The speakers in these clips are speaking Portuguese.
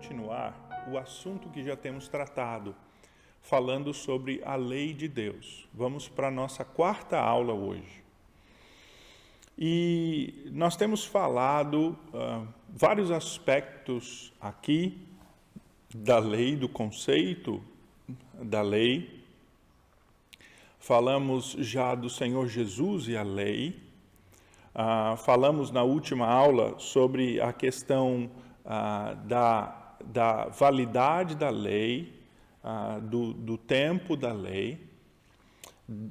continuar o assunto que já temos tratado, falando sobre a lei de Deus. Vamos para a nossa quarta aula hoje. E nós temos falado vários aspectos aqui da lei, do conceito da lei. Falamos já do Senhor Jesus e a lei. Falamos na última aula sobre a questão da validade da lei, do tempo da lei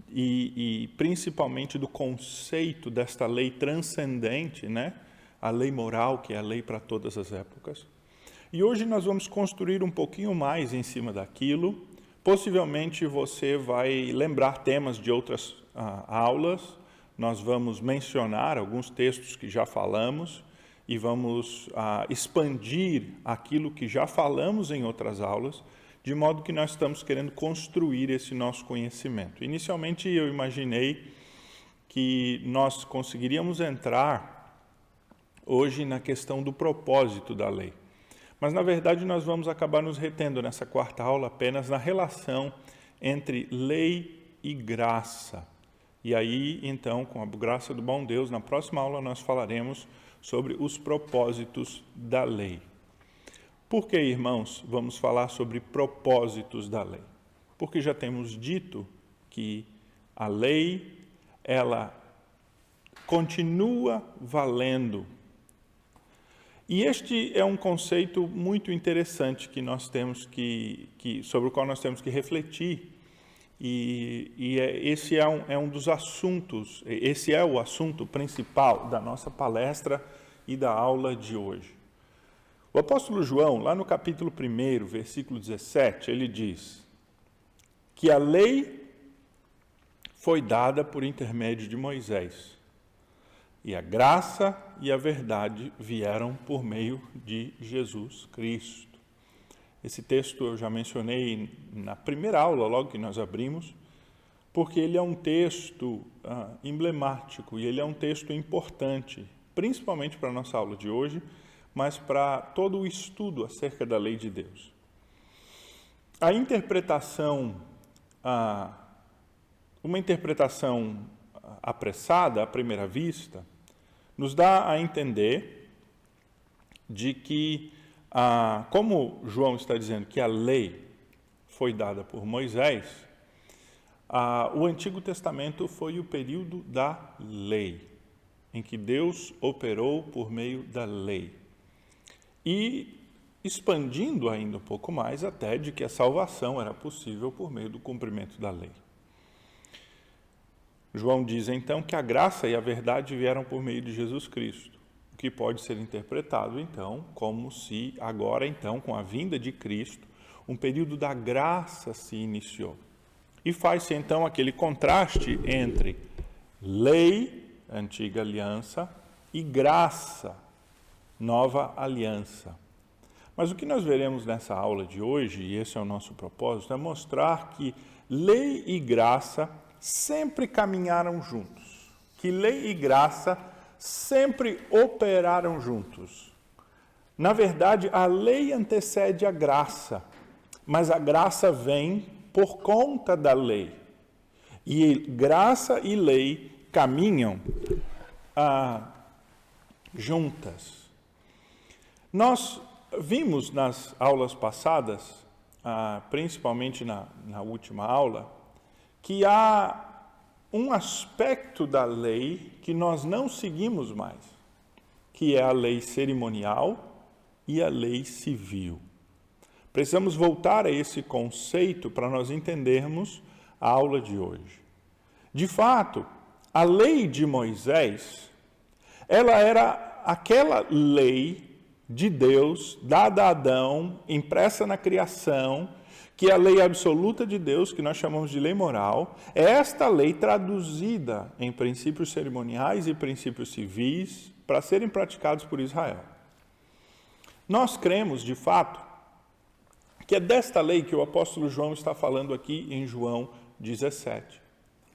e principalmente do conceito desta lei transcendente, né? A lei moral, que é a lei para todas as épocas. E hoje nós vamos construir um pouquinho mais em cima daquilo. Possivelmente você vai lembrar temas de outras aulas. Nós vamos mencionar alguns textos que já falamos e vamos expandir aquilo que já falamos em outras aulas, de modo que nós estamos querendo construir esse nosso conhecimento. Inicialmente eu imaginei que nós conseguiríamos entrar hoje na questão do propósito da lei. Mas na verdade nós vamos acabar nos retendo nessa quarta aula apenas na relação entre lei e graça. E aí, então, com a graça do bom Deus, na próxima aula nós falaremos sobre os propósitos da lei. Por que, irmãos, vamos falar sobre propósitos da lei? Porque já temos dito que a lei, ela continua valendo. E este é um conceito muito interessante que nós temos sobre o qual nós temos que refletir. Esse é um dos assuntos, esse é o assunto principal da nossa palestra e da aula de hoje. O apóstolo João, lá no capítulo 1, versículo 17, ele diz que a lei foi dada por intermédio de Moisés, e a graça e a verdade vieram por meio de Jesus Cristo. Esse texto eu já mencionei na primeira aula, logo que nós abrimos, porque ele é um texto emblemático e ele é um texto importante, principalmente para a nossa aula de hoje, mas para todo o estudo acerca da lei de Deus. A interpretação, uma interpretação apressada, à primeira vista, nos dá a entender de que como João está dizendo que a lei foi dada por Moisés, o Antigo Testamento foi o período da lei, em que Deus operou por meio da lei. E expandindo ainda um pouco mais até de que a salvação era possível por meio do cumprimento da lei. João diz então que a graça e a verdade vieram por meio de Jesus Cristo. Que pode ser interpretado, então, como se agora, então, com a vinda de Cristo, um período da graça se iniciou. E faz-se, então, aquele contraste entre lei, antiga aliança, e graça, nova aliança. Mas o que nós veremos nessa aula de hoje, e esse é o nosso propósito, é mostrar que lei e graça sempre caminharam juntos. Que lei e graça sempre operaram juntos. Na verdade, a lei antecede a graça, mas a graça vem por conta da lei. E graça e lei caminham juntas. Nós vimos nas aulas passadas, principalmente na última aula, que há um aspecto da lei que nós não seguimos mais, que é a lei cerimonial e a lei civil. Precisamos voltar a esse conceito para nós entendermos a aula de hoje. De fato, a lei de Moisés, ela era aquela lei de Deus, dada a Adão, impressa na criação, que é a lei absoluta de Deus, que nós chamamos de lei moral, é esta lei traduzida em princípios cerimoniais e princípios civis para serem praticados por Israel. Nós cremos, de fato, que é desta lei que o apóstolo João está falando aqui em João 17.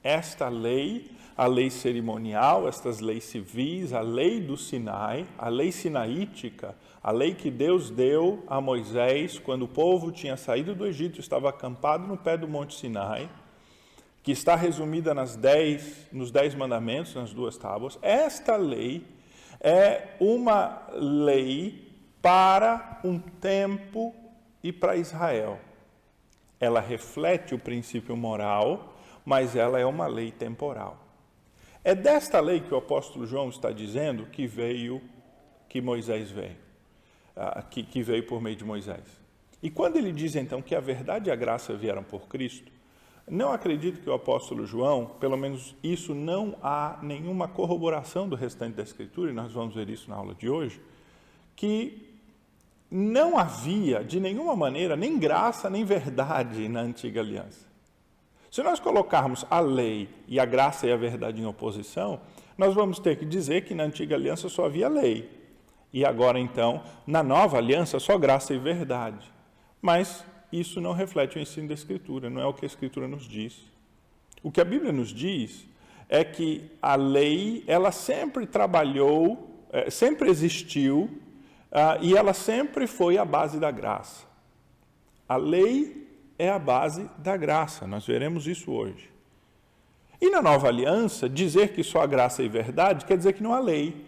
esta lei, a lei cerimonial, estas leis civis, a lei do Sinai, a lei sinaítica, a lei que Deus deu a Moisés quando o povo tinha saído do Egito, estava acampado no pé do Monte Sinai, que está resumida nos 10 mandamentos, nas 2 tábuas. Esta lei é uma lei para um tempo e para Israel. Ela reflete o princípio moral, mas ela é uma lei temporal. É desta lei que o apóstolo João está dizendo que Moisés veio, que veio por meio de Moisés. E quando ele diz então que a verdade e a graça vieram por Cristo, não acredito que o apóstolo João, pelo menos isso não há nenhuma corroboração do restante da Escritura, e nós vamos ver isso na aula de hoje, que não havia de nenhuma maneira nem graça nem verdade na antiga aliança. Se nós colocarmos a lei e a graça e a verdade em oposição, nós vamos ter que dizer que na antiga aliança só havia lei. E agora então, na nova aliança, só graça e verdade. Mas isso não reflete o ensino da Escritura, não é o que a Escritura nos diz. O que a Bíblia nos diz é que a lei, ela sempre trabalhou, sempre existiu, e ela sempre foi a base da graça. A lei é a base da graça, nós veremos isso hoje. E na nova aliança, dizer que só há graça e verdade quer dizer que não há lei.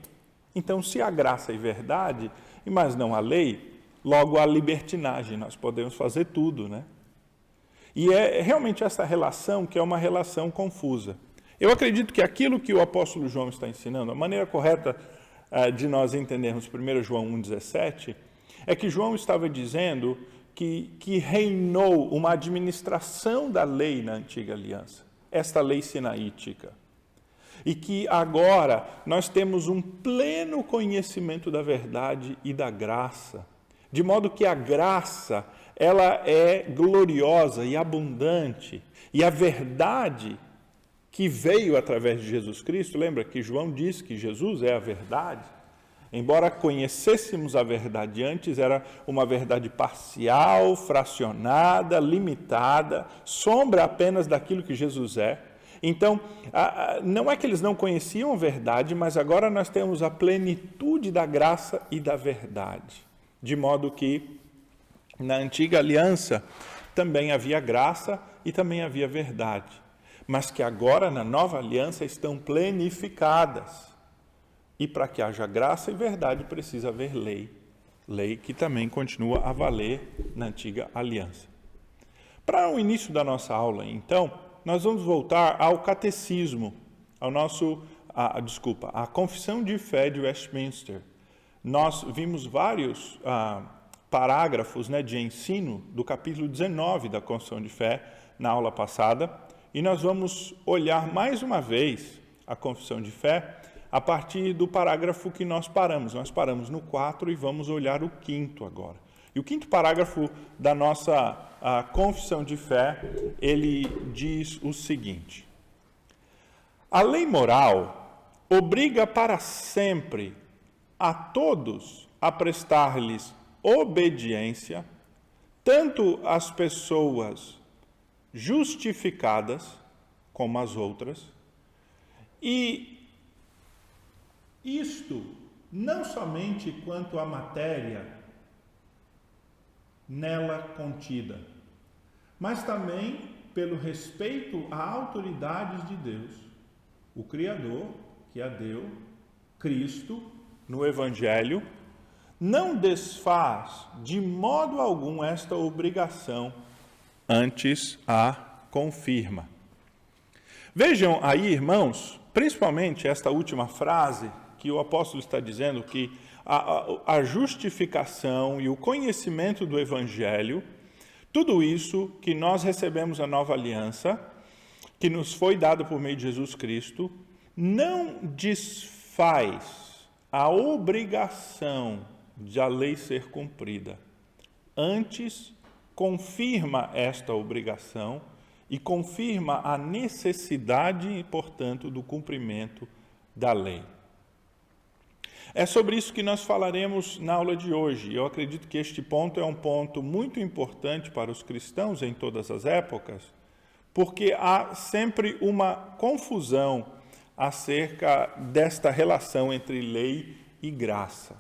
Então, se há graça e verdade, mas não há lei, logo há libertinagem, nós podemos fazer tudo, né? E é realmente essa relação que é uma relação confusa. Eu acredito que aquilo que o apóstolo João está ensinando, a maneira correta de nós entendermos 1 João 1,17, é que João estava dizendo que reinou uma administração da lei na antiga aliança, esta lei sinaítica. E que agora nós temos um pleno conhecimento da verdade e da graça, de modo que a graça, ela é gloriosa e abundante, e a verdade que veio através de Jesus Cristo, lembra que João diz que Jesus é a verdade? Embora conhecêssemos a verdade antes, era uma verdade parcial, fracionada, limitada, sombra apenas daquilo que Jesus é. Então, não é que eles não conheciam a verdade, mas agora nós temos a plenitude da graça e da verdade. De modo que, na antiga aliança, também havia graça e também havia verdade. Mas que agora, na nova aliança, estão plenificadas. E para que haja graça e verdade, precisa haver lei. Lei que também continua a valer na antiga aliança. Para o início da nossa aula, então, nós vamos voltar ao catecismo, à Confissão de Fé de Westminster. Nós vimos vários parágrafos de ensino do capítulo 19 da Confissão de Fé na aula passada, e nós vamos olhar mais uma vez a Confissão de Fé a partir do parágrafo que nós paramos. Nós paramos no 4 e vamos olhar o 5º agora. E o 5º parágrafo da nossa Confissão de Fé, ele diz o seguinte: a lei moral obriga para sempre a todos a prestar-lhes obediência, tanto as pessoas justificadas como as outras, e isto não somente quanto à matéria nela contida, mas também pelo respeito a autoridades de Deus, o Criador, que a deu, Cristo, no Evangelho, não desfaz de modo algum esta obrigação, antes a confirma. Vejam aí, irmãos, principalmente esta última frase, que o apóstolo está dizendo que a justificação e o conhecimento do Evangelho, tudo isso que nós recebemos a nova aliança, que nos foi dado por meio de Jesus Cristo, não desfaz a obrigação de a lei ser cumprida. Antes, confirma esta obrigação e confirma a necessidade, portanto, do cumprimento da lei. É sobre isso que nós falaremos na aula de hoje. Eu acredito que este ponto é um ponto muito importante para os cristãos em todas as épocas, porque há sempre uma confusão acerca desta relação entre lei e graça.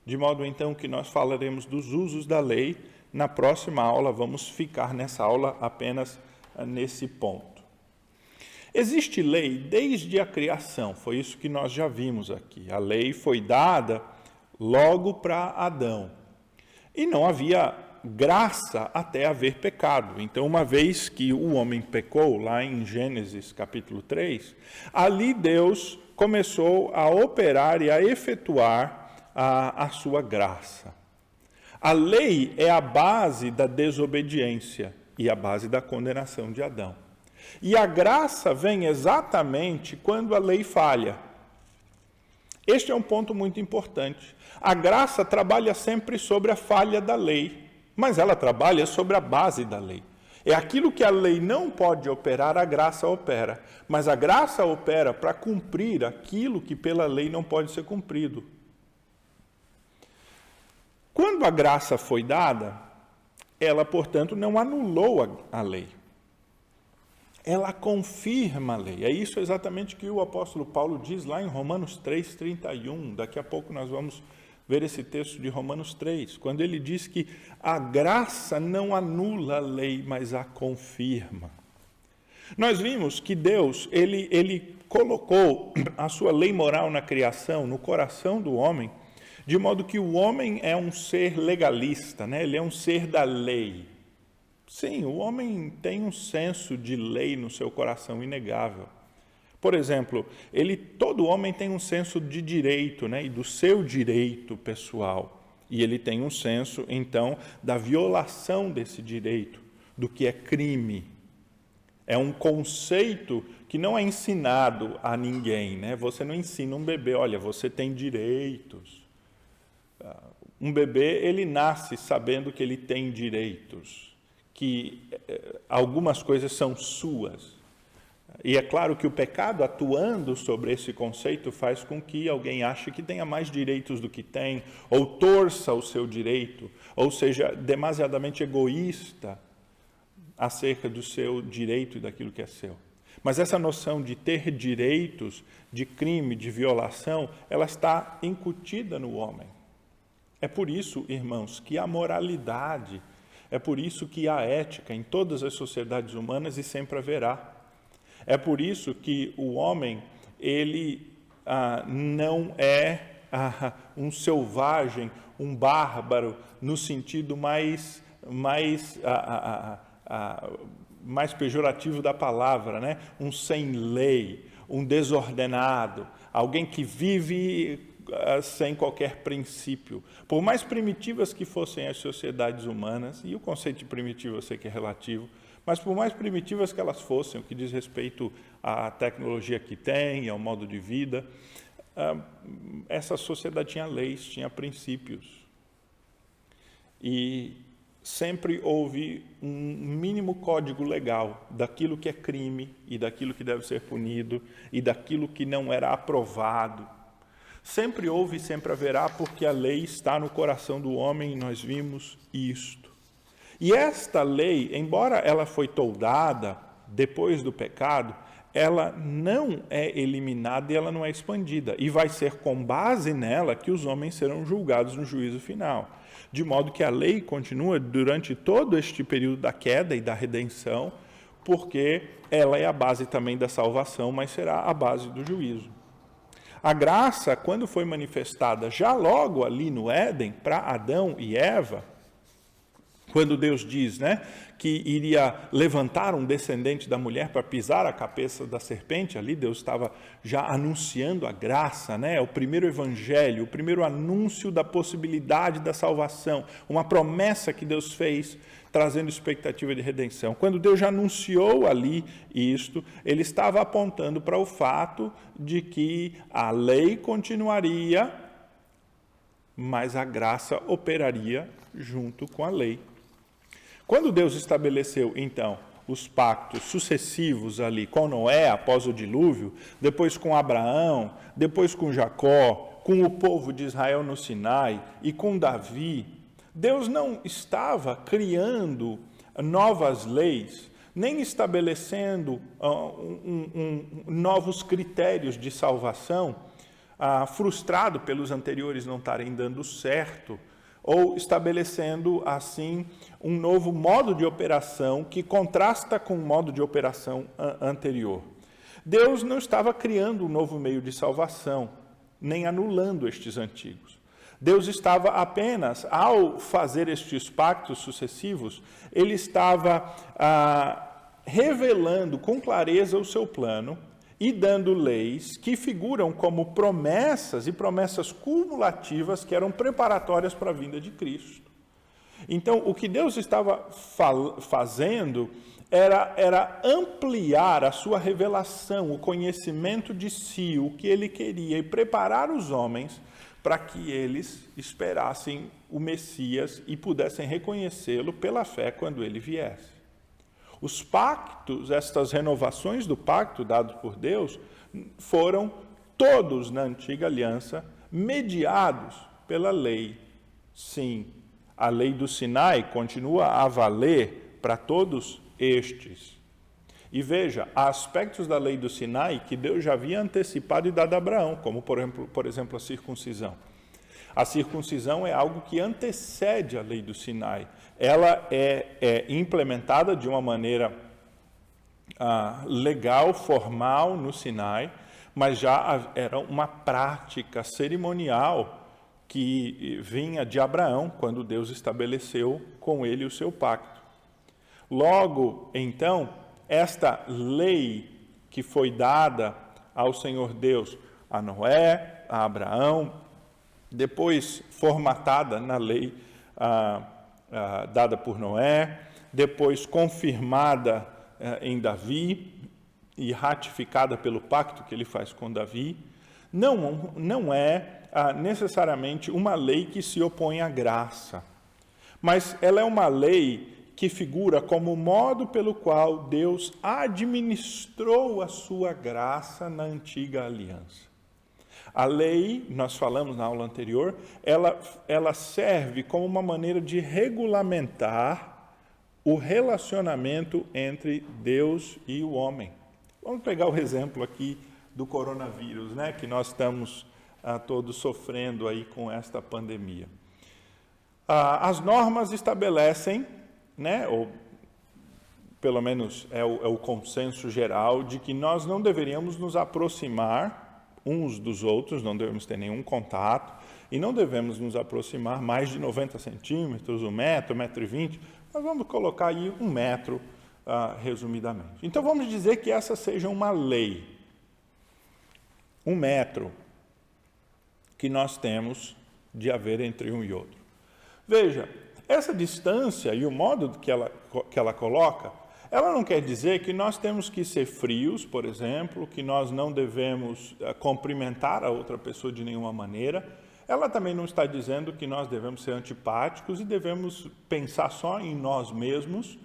De modo, então, que nós falaremos dos usos da lei. Na próxima aula, vamos ficar nessa aula apenas nesse ponto. Existe lei desde a criação, foi isso que nós já vimos aqui. A lei foi dada logo para Adão. E não havia graça até haver pecado. Então, uma vez que o homem pecou, lá em Gênesis capítulo 3, ali Deus começou a operar e a efetuar a sua graça. A lei é a base da desobediência e a base da condenação de Adão. E a graça vem exatamente quando a lei falha. Este é um ponto muito importante. A graça trabalha sempre sobre a falha da lei, mas ela trabalha sobre a base da lei. É aquilo que a lei não pode operar, a graça opera. Mas a graça opera para cumprir aquilo que pela lei não pode ser cumprido. Quando a graça foi dada, ela, portanto, não anulou a lei. Ela confirma a lei. É isso exatamente que o apóstolo Paulo diz lá em Romanos 3:31. Daqui a pouco nós vamos ver esse texto de Romanos 3, quando ele diz que a graça não anula a lei, mas a confirma. Nós vimos que Deus, ele colocou a sua lei moral na criação, no coração do homem, de modo que o homem é um ser legalista, né? Ele é um ser da lei. Sim, o homem tem um senso de lei no seu coração inegável. Por exemplo, todo homem tem um senso de direito, né? E do seu direito pessoal. E ele tem um senso, então, da violação desse direito, do que é crime. É um conceito que não é ensinado a ninguém, né? Você não ensina um bebê, olha, você tem direitos. Um bebê, ele nasce sabendo que ele tem direitos, que algumas coisas são suas. E é claro que o pecado, atuando sobre esse conceito, faz com que alguém ache que tenha mais direitos do que tem, ou torça o seu direito, ou seja, demasiadamente egoísta acerca do seu direito e daquilo que é seu. Mas essa noção de ter direitos, de crime, de violação, ela está incutida no homem. É por isso, irmãos, que a moralidade, é por isso que há ética em todas as sociedades humanas e sempre haverá. É por isso que o homem, ele não é um selvagem, um bárbaro, no sentido mais pejorativo da palavra, né? Um sem lei, um desordenado, alguém que vive sem qualquer princípio. Por mais primitivas que fossem as sociedades humanas, e o conceito de primitivo eu sei que é relativo, mas por mais primitivas que elas fossem, o que diz respeito à tecnologia que tem, ao modo de vida, essa sociedade tinha leis, tinha princípios. E sempre houve um mínimo código legal daquilo que é crime e daquilo que deve ser punido e daquilo que não era aprovado. Sempre houve e sempre haverá, porque a lei está no coração do homem e nós vimos isto. E esta lei, embora ela foi toldada depois do pecado, ela não é eliminada e ela não é expandida. E vai ser com base nela que os homens serão julgados no juízo final. De modo que a lei continua durante todo este período da queda e da redenção, porque ela é a base também da salvação, mas será a base do juízo. A graça, quando foi manifestada já logo ali no Éden, para Adão e Eva, quando Deus diz, né, que iria levantar um descendente da mulher para pisar a cabeça da serpente, ali Deus estava já anunciando a graça, né, o primeiro evangelho, o primeiro anúncio da possibilidade da salvação, uma promessa que Deus fez, trazendo expectativa de redenção. Quando Deus já anunciou ali isto, ele estava apontando para o fato de que a lei continuaria, mas a graça operaria junto com a lei. Quando Deus estabeleceu, então, os pactos sucessivos ali com Noé, após o dilúvio, depois com Abraão, depois com Jacó, com o povo de Israel no Sinai e com Davi, Deus não estava criando novas leis nem estabelecendo novos critérios de salvação, frustrado pelos anteriores não estarem dando certo, ou estabelecendo, assim, um novo modo de operação que contrasta com o modo de operação anterior. Deus não estava criando um novo meio de salvação, nem anulando estes antigos. Deus estava apenas, ao fazer estes pactos sucessivos, ele estava revelando com clareza o seu plano e dando leis que figuram como promessas e promessas cumulativas que eram preparatórias para a vinda de Cristo. Então, o que Deus estava fazendo era ampliar a sua revelação, o conhecimento de si, o que ele queria, e preparar os homens para que eles esperassem o Messias e pudessem reconhecê-lo pela fé quando ele viesse. Os pactos, estas renovações do pacto dado por Deus, foram todos na antiga aliança mediados pela lei. Sim, a lei do Sinai continua a valer para todos estes. E veja, há aspectos da lei do Sinai que Deus já havia antecipado e dado a Abraão, como por exemplo a circuncisão. A circuncisão é algo que antecede a lei do Sinai. Ela é implementada de uma maneira legal, formal no Sinai, mas já era uma prática cerimonial que vinha de Abraão, quando Deus estabeleceu com ele o seu pacto. Logo, então, esta lei que foi dada ao Senhor Deus, a Noé, a Abraão, depois formatada na lei dada por Noé, depois confirmada em Davi e ratificada pelo pacto que ele faz com Davi, não é necessariamente uma lei que se opõe à graça, mas ela é uma lei que figura como o modo pelo qual Deus administrou a sua graça na antiga aliança. A lei, nós falamos na aula anterior, ela serve como uma maneira de regulamentar o relacionamento entre Deus e o homem. Vamos pegar o exemplo aqui do coronavírus, né, que nós estamos todos sofrendo aí com esta pandemia. As normas estabelecem, né, ou pelo menos é o consenso geral, de que nós não deveríamos nos aproximar uns dos outros, não devemos ter nenhum contato, e não devemos nos aproximar mais de 90 centímetros, 1 metro, 1,20 m, nós vamos colocar aí 1 metro, resumidamente. Então vamos dizer que essa seja uma lei, 1 metro, que nós temos de haver entre um e outro. Veja, essa distância e o modo que ela coloca, ela não quer dizer que nós temos que ser frios, por exemplo, que nós não devemos cumprimentar a outra pessoa de nenhuma maneira. Ela também não está dizendo que nós devemos ser antipáticos e devemos pensar só em nós mesmos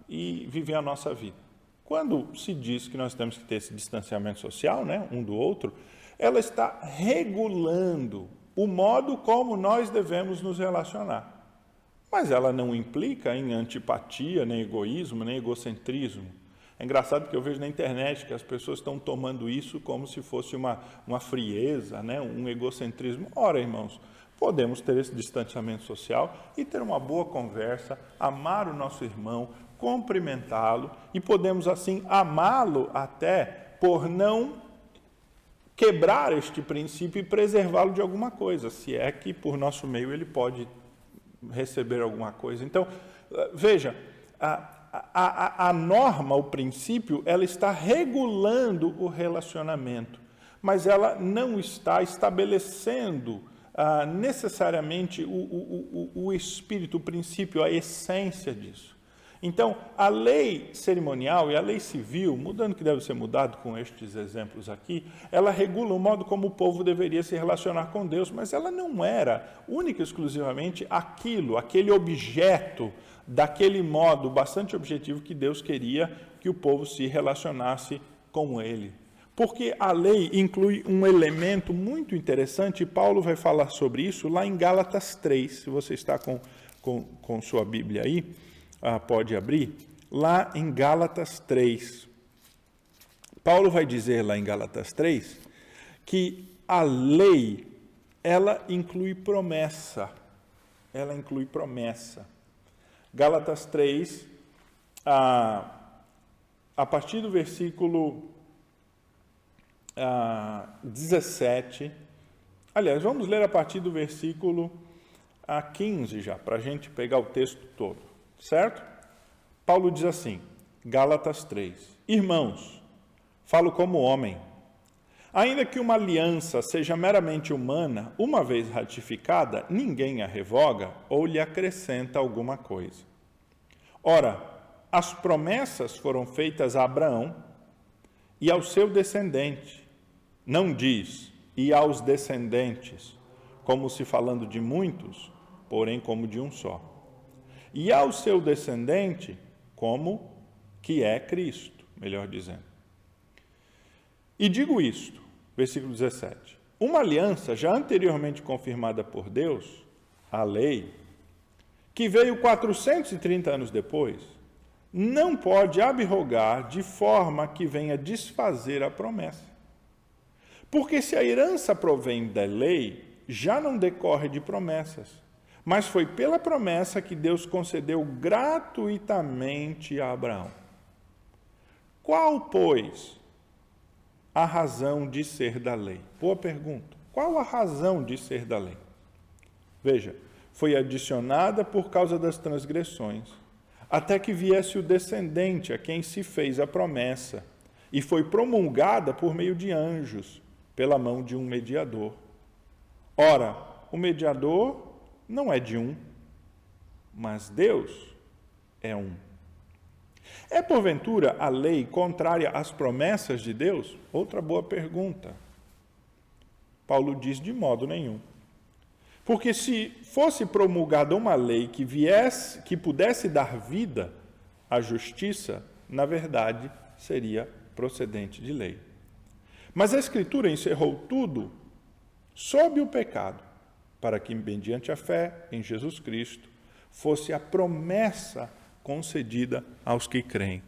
e viver a nossa vida. Quando se diz que nós temos que ter esse distanciamento social, né, um do outro, ela está regulando o modo como nós devemos nos relacionar. Mas ela não implica em antipatia, nem egoísmo, nem egocentrismo. É engraçado que eu vejo na internet que as pessoas estão tomando isso como se fosse uma frieza, né? Um egocentrismo. Ora, irmãos, podemos ter esse distanciamento social e ter uma boa conversa, amar o nosso irmão, cumprimentá-lo e podemos, assim, amá-lo até por não quebrar este princípio e preservá-lo de alguma coisa, se é que por nosso meio ele pode receber alguma coisa. Então, veja, a norma, o princípio, ela está regulando o relacionamento, mas ela não está estabelecendo necessariamente o espírito, o princípio, a essência disso. Então, a lei cerimonial e a lei civil, mudando o que deve ser mudado com estes exemplos aqui, ela regula o modo como o povo deveria se relacionar com Deus, mas ela não era única e exclusivamente aquele objeto, daquele modo bastante objetivo que Deus queria que o povo se relacionasse com ele. Porque a lei inclui um elemento muito interessante, e Paulo vai falar sobre isso lá em Gálatas 3, se você está com sua Bíblia aí, pode abrir. lá em Gálatas 3. Paulo vai dizer lá em Gálatas 3 que a lei, ela inclui promessa. Ela inclui promessa. Gálatas 3, a partir do versículo 17, aliás, vamos ler a partir do versículo 15 já, para a gente pegar o texto todo, certo? Paulo diz assim, Gálatas 3, irmãos, falo como homem, ainda que uma aliança seja meramente humana, uma vez ratificada, ninguém a revoga ou lhe acrescenta alguma coisa. Ora, as promessas foram feitas a Abraão e ao seu descendente. Não diz, e aos descendentes, como se falando de muitos, porém como de um só. E ao seu descendente, como que é Cristo, melhor dizendo. E digo isto, versículo 17, uma aliança já anteriormente confirmada por Deus, a lei, que veio 430 anos depois, não pode abrogar de forma que venha desfazer a promessa. Porque se a herança provém da lei, já não decorre de promessas, mas foi pela promessa que Deus concedeu gratuitamente a Abraão. Qual, pois, a razão de ser da lei? Boa pergunta. Qual a razão de ser da lei? Veja, foi adicionada por causa das transgressões, até que viesse o descendente a quem se fez a promessa, e foi promulgada por meio de anjos, pela mão de um mediador. Ora, o mediador não é de um, mas Deus é um. É porventura a lei contrária às promessas de Deus? Outra boa pergunta. Paulo diz de modo nenhum. Porque se fosse promulgada uma lei que pudesse dar vida à justiça, na verdade seria procedente de lei. Mas a Escritura encerrou tudo sob o pecado, para que, mediante a fé em Jesus Cristo, fosse a promessa concedida aos que creem.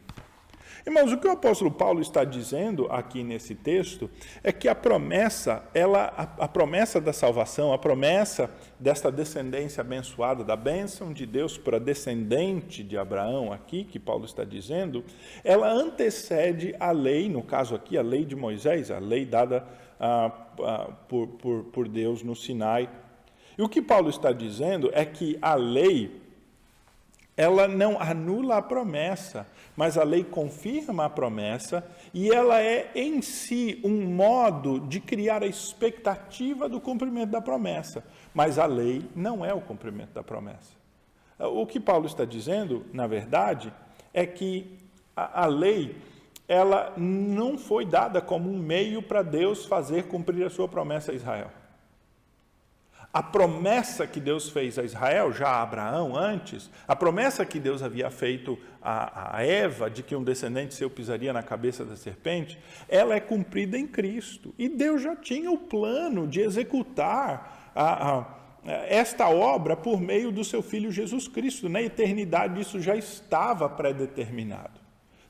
Irmãos, o que o apóstolo Paulo está dizendo aqui nesse texto é que a promessa da salvação, a promessa desta descendência abençoada, da bênção de Deus para descendente de Abraão aqui, que Paulo está dizendo, ela antecede a lei, no caso aqui, a lei de Moisés, a lei dada por Deus no Sinai. E o que Paulo está dizendo é que a lei, ela não anula a promessa, mas a lei confirma a promessa e ela é em si um modo de criar a expectativa do cumprimento da promessa. Mas a lei não é o cumprimento da promessa. O que Paulo está dizendo, na verdade, é que a lei, ela não foi dada como um meio para Deus fazer cumprir a sua promessa a Israel. A promessa que Deus fez a Israel, já a Abraão antes, a promessa que Deus havia feito a Eva, de que um descendente seu pisaria na cabeça da serpente, ela é cumprida em Cristo. E Deus já tinha o plano de executar esta obra por meio do seu Filho Jesus Cristo. Na eternidade isso já estava predeterminado.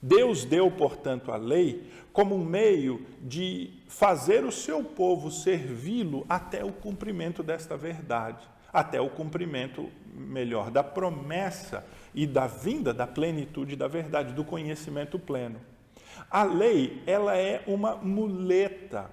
Deus deu, portanto, a lei como um meio de fazer o seu povo servi-lo até o cumprimento desta verdade, até o cumprimento, melhor, da promessa e da vinda da plenitude da verdade, do conhecimento pleno. A lei, ela é uma muleta,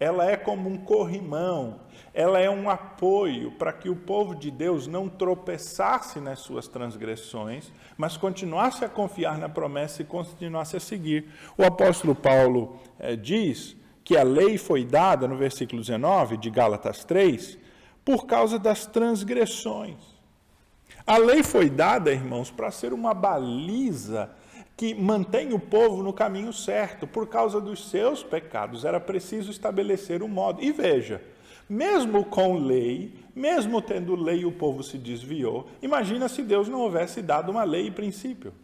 ela é como um corrimão, ela é um apoio para que o povo de Deus não tropeçasse nas suas transgressões, mas continuasse a confiar na promessa e continuasse a seguir. O apóstolo Paulo diz que a lei foi dada, no versículo 19 de Gálatas 3, por causa das transgressões. A lei foi dada, irmãos, para ser uma baliza que mantém o povo no caminho certo. Por causa dos seus pecados, era preciso estabelecer um modo. E veja, mesmo com lei, mesmo tendo lei, o povo se desviou. Imagina se Deus não houvesse dado uma lei e princípio.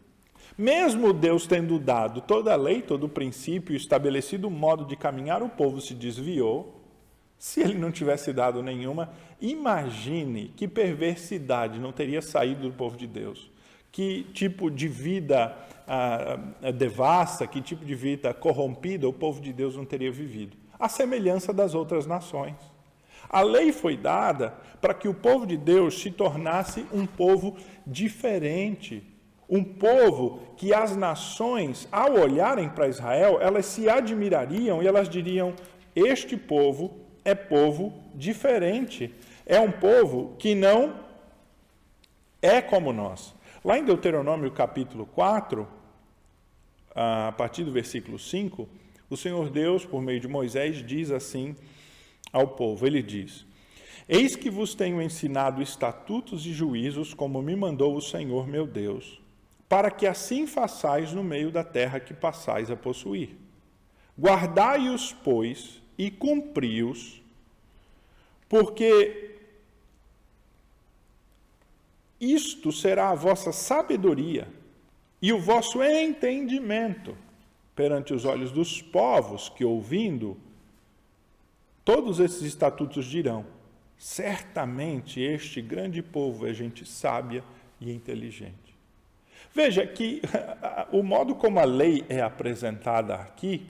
Mesmo Deus tendo dado toda a lei, todo o princípio, estabelecido um modo de caminhar, o povo se desviou. Se ele não tivesse dado nenhuma, imagine que perversidade não teria saído do povo de Deus. que tipo de vida devassa, que tipo de vida corrompida o povo de Deus não teria vivido. A semelhança das outras nações. A lei foi dada para que o povo de Deus se tornasse um povo diferente. Um povo que as nações, ao olharem para Israel, elas se admirariam e elas diriam: este povo é povo diferente. É um povo que não é como nós. Lá em Deuteronômio capítulo 4, a partir do versículo 5, o Senhor Deus, por meio de Moisés, diz assim ao povo, ele diz: eis que vos tenho ensinado estatutos e juízos, como me mandou o Senhor meu Deus, para que assim façais no meio da terra que passais a possuir. Guardai-os, pois, e cumpri-os, porque isto será a vossa sabedoria e o vosso entendimento perante os olhos dos povos que, ouvindo todos esses estatutos, dirão: certamente este grande povo é gente sábia e inteligente. Veja que o modo como a lei é apresentada aqui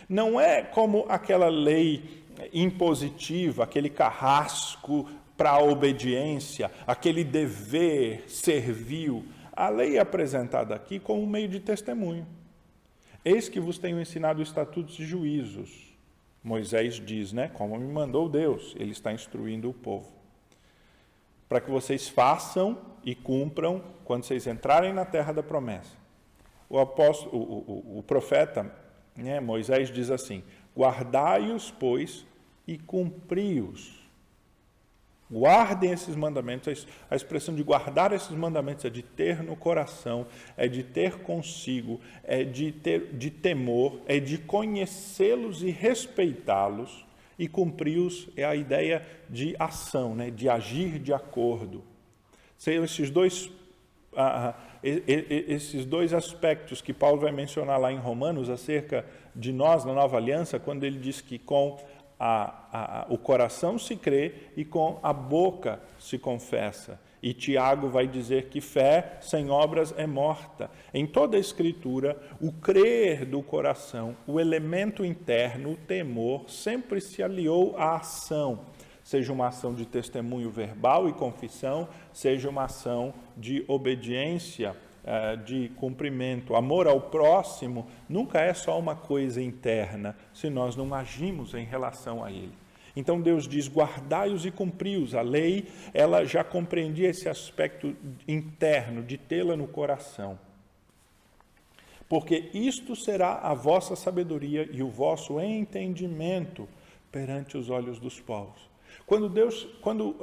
não é como aquela lei impositiva, aquele carrasco para a obediência, aquele dever servil. A lei é apresentada aqui como um meio de testemunho. Eis que vos tenho ensinado estatutos e juízos. Moisés diz, como me mandou Deus, ele está instruindo o povo. Para que vocês façam e cumpram quando vocês entrarem na terra da promessa. O profeta, Moisés diz assim: guardai-os, pois, e cumpri-os. Guardem esses mandamentos. A expressão de guardar esses mandamentos é de ter no coração, é de ter consigo, é de temor, é de conhecê-los e respeitá-los. E cumpri-os é a ideia de ação, de agir de acordo. São esses dois aspectos que Paulo vai mencionar lá em Romanos acerca de nós na Nova Aliança, quando ele diz que com o coração se crê e com a boca se confessa. E Tiago vai dizer que fé sem obras é morta. Em toda a Escritura, o crer do coração, o elemento interno, o temor, sempre se aliou à ação. Seja uma ação de testemunho verbal e confissão, seja uma ação de obediência, de cumprimento. Amor ao próximo nunca é só uma coisa interna, se nós não agimos em relação a ele. Então Deus diz: guardai-os e cumpri-os. A lei, ela já compreendia esse aspecto interno, de tê-la no coração. Porque isto será a vossa sabedoria e o vosso entendimento perante os olhos dos povos. Quando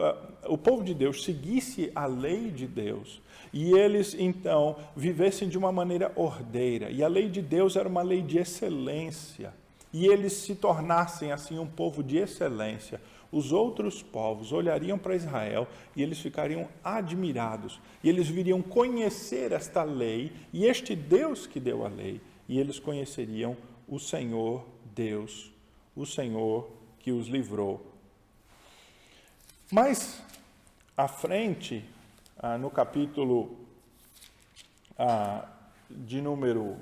o povo de Deus seguisse a lei de Deus, e eles, então, vivessem de uma maneira ordeira, e a lei de Deus era uma lei de excelência, e eles se tornassem, assim, um povo de excelência, os outros povos olhariam para Israel e eles ficariam admirados, e eles viriam conhecer esta lei, e este Deus que deu a lei, e eles conheceriam o Senhor Deus, o Senhor que os livrou. Mais à frente, no capítulo de número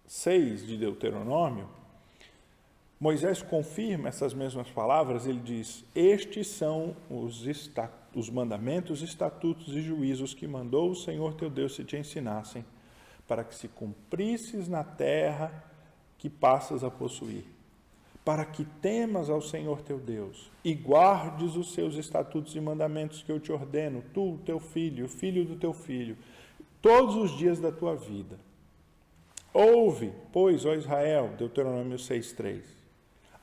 6 de Deuteronômio, Moisés confirma essas mesmas palavras. Ele diz: estes são os mandamentos, estatutos e juízos que mandou o Senhor teu Deus se te ensinassem, para que se cumprisses na terra que passas a possuir, para que temas ao Senhor teu Deus e guardes os seus estatutos e mandamentos que eu te ordeno, tu, o teu filho, o filho do teu filho, todos os dias da tua vida. Ouve, pois, ó Israel, Deuteronômio 6:3,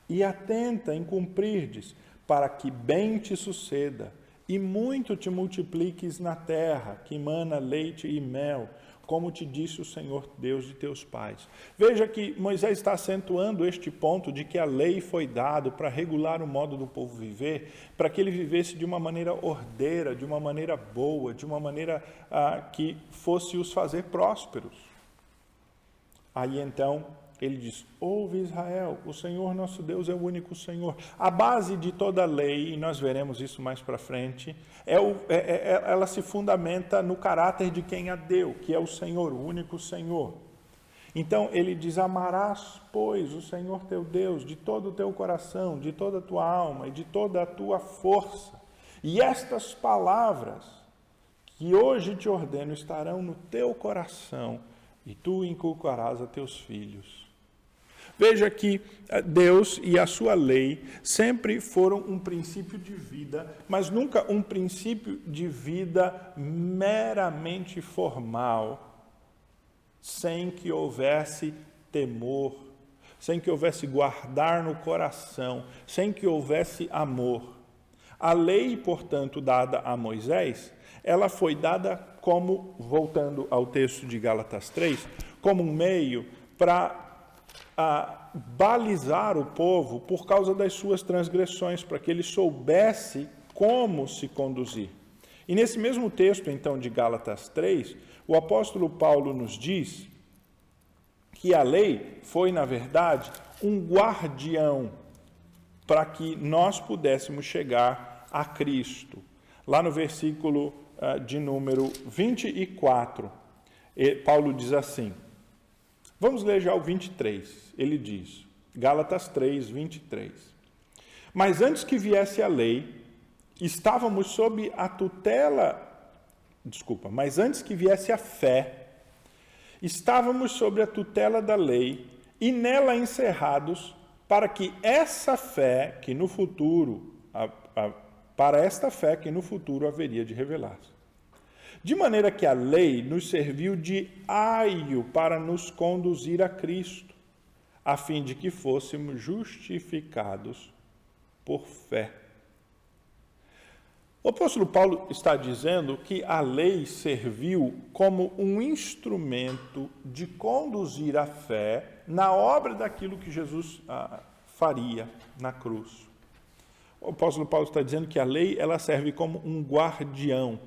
e atenta em cumprirdes, para que bem te suceda e muito te multipliques na terra, que mana leite e mel, como te disse o Senhor Deus de teus pais. Veja que Moisés está acentuando este ponto de que a lei foi dada para regular o modo do povo viver, para que ele vivesse de uma maneira ordeira, de uma maneira boa, de uma maneira que fosse os fazer prósperos. Aí então ele diz, ouve Israel, o Senhor nosso Deus é o único Senhor. A base de toda a lei, e nós veremos isso mais para frente, ela se fundamenta no caráter de quem a deu, que é o Senhor, o único Senhor. Então ele diz, amarás, pois, o Senhor teu Deus de todo o teu coração, de toda a tua alma e de toda a tua força. E estas palavras que hoje te ordeno estarão no teu coração e tu inculcarás a teus filhos. Veja que Deus e a sua lei sempre foram um princípio de vida, mas nunca um princípio de vida meramente formal, sem que houvesse temor, sem que houvesse guardar no coração, sem que houvesse amor. A lei, portanto, dada a Moisés, ela foi dada como, voltando ao texto de Gálatas 3, como um meio para balizar o povo por causa das suas transgressões, para que ele soubesse como se conduzir. E nesse mesmo texto, então, de Gálatas 3, o apóstolo Paulo nos diz que a lei foi, na verdade, um guardião para que nós pudéssemos chegar a Cristo. Lá no versículo de número 24, Paulo diz assim, vamos ler já o 23, ele diz, Gálatas 3, 23. Mas antes que viesse a lei, estávamos sob a mas antes que viesse a fé, estávamos sob a tutela da lei e nela encerrados para que essa fé que no futuro, para esta fé que no futuro haveria de revelar-se. De maneira que a lei nos serviu de aio para nos conduzir a Cristo, a fim de que fôssemos justificados por fé. O apóstolo Paulo está dizendo que a lei serviu como um instrumento de conduzir a fé na obra daquilo que Jesus faria na cruz. O apóstolo Paulo está dizendo que a lei ela serve como um guardião,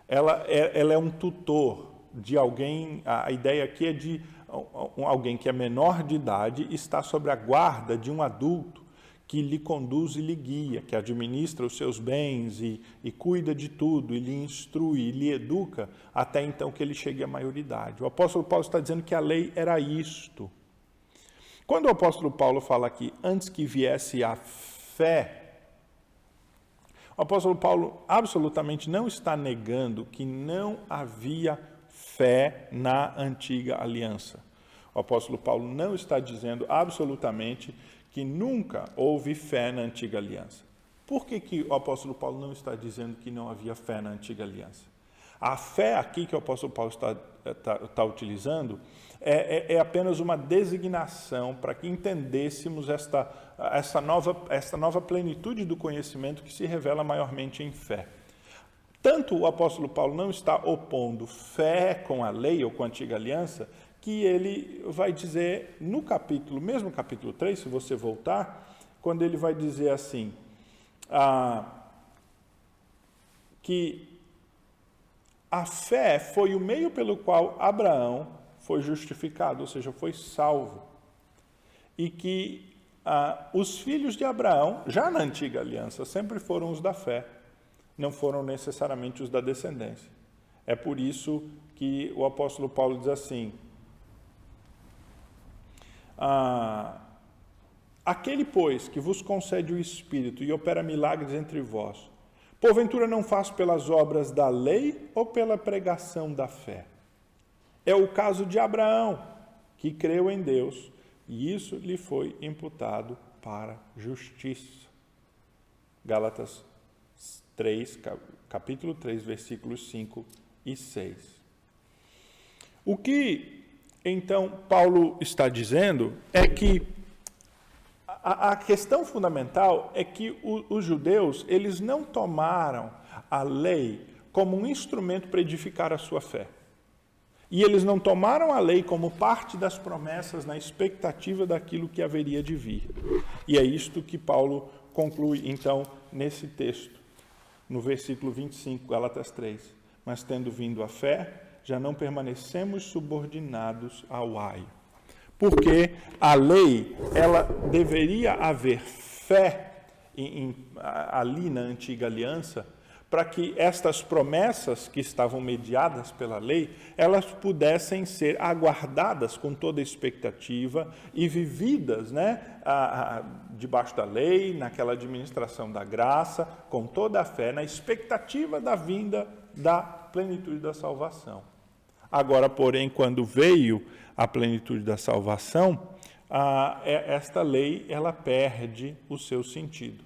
ela é um tutor de alguém, a ideia aqui é de alguém que é menor de idade está sob a guarda de um adulto que lhe conduz e lhe guia, que administra os seus bens e cuida de tudo, e lhe instrui, e lhe educa, até então que ele chegue à maioridade. O apóstolo Paulo está dizendo que a lei era isto. Quando o apóstolo Paulo fala aqui, antes que viesse a fé, o apóstolo Paulo absolutamente não está negando que não havia fé na antiga aliança. O apóstolo Paulo não está dizendo absolutamente que nunca houve fé na antiga aliança. Por que o apóstolo Paulo não está dizendo que não havia fé na antiga aliança? A fé aqui que o apóstolo Paulo está utilizando é apenas uma designação para que entendêssemos essa nova plenitude do conhecimento que se revela maiormente em fé. Tanto o apóstolo Paulo não está opondo fé com a lei ou com a antiga aliança, que ele vai dizer no capítulo, mesmo capítulo 3, se você voltar, quando ele vai dizer assim, que a fé foi o meio pelo qual Abraão foi justificado, ou seja, foi salvo. E que os filhos de Abraão, já na antiga aliança, sempre foram os da fé, não foram necessariamente os da descendência. É por isso que o apóstolo Paulo diz assim, aquele, pois, que vos concede o Espírito e opera milagres entre vós, porventura não faz pelas obras da lei ou pela pregação da fé? É o caso de Abraão, que creu em Deus, e isso lhe foi imputado para justiça. Gálatas 3, capítulo 3, versículos 5 e 6. O que então Paulo está dizendo é que a questão fundamental é que os judeus, eles não tomaram a lei como um instrumento para edificar a sua fé. E eles não tomaram a lei como parte das promessas na expectativa daquilo que haveria de vir. E é isto que Paulo conclui, então, nesse texto, no versículo 25, Gálatas 3. Mas tendo vindo a fé, já não permanecemos subordinados ao aio. Porque a lei, ela deveria haver fé ali na antiga aliança, para que estas promessas que estavam mediadas pela lei, elas pudessem ser aguardadas com toda expectativa e vividas, debaixo da lei, naquela administração da graça, com toda a fé, na expectativa da vinda da plenitude da salvação. Agora, porém, quando veio a plenitude da salvação, esta lei, ela perde o seu sentido.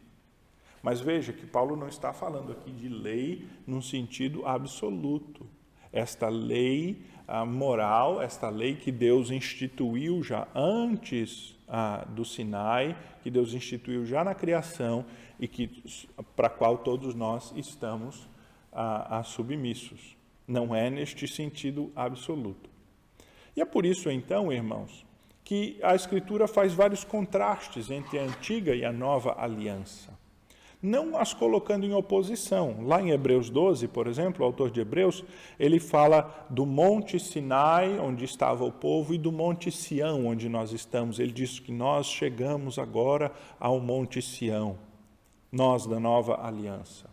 Mas veja que Paulo não está falando aqui de lei num sentido absoluto. Esta lei moral, esta lei que Deus instituiu já antes do Sinai, que Deus instituiu já na criação e para a qual todos nós estamos submissos. Não é neste sentido absoluto. E é por isso, então, irmãos, que a Escritura faz vários contrastes entre a antiga e a nova aliança. Não as colocando em oposição. Lá em Hebreus 12, por exemplo, o autor de Hebreus, ele fala do Monte Sinai, onde estava o povo, e do Monte Sião, onde nós estamos. Ele diz que nós chegamos agora ao Monte Sião, nós da nova aliança.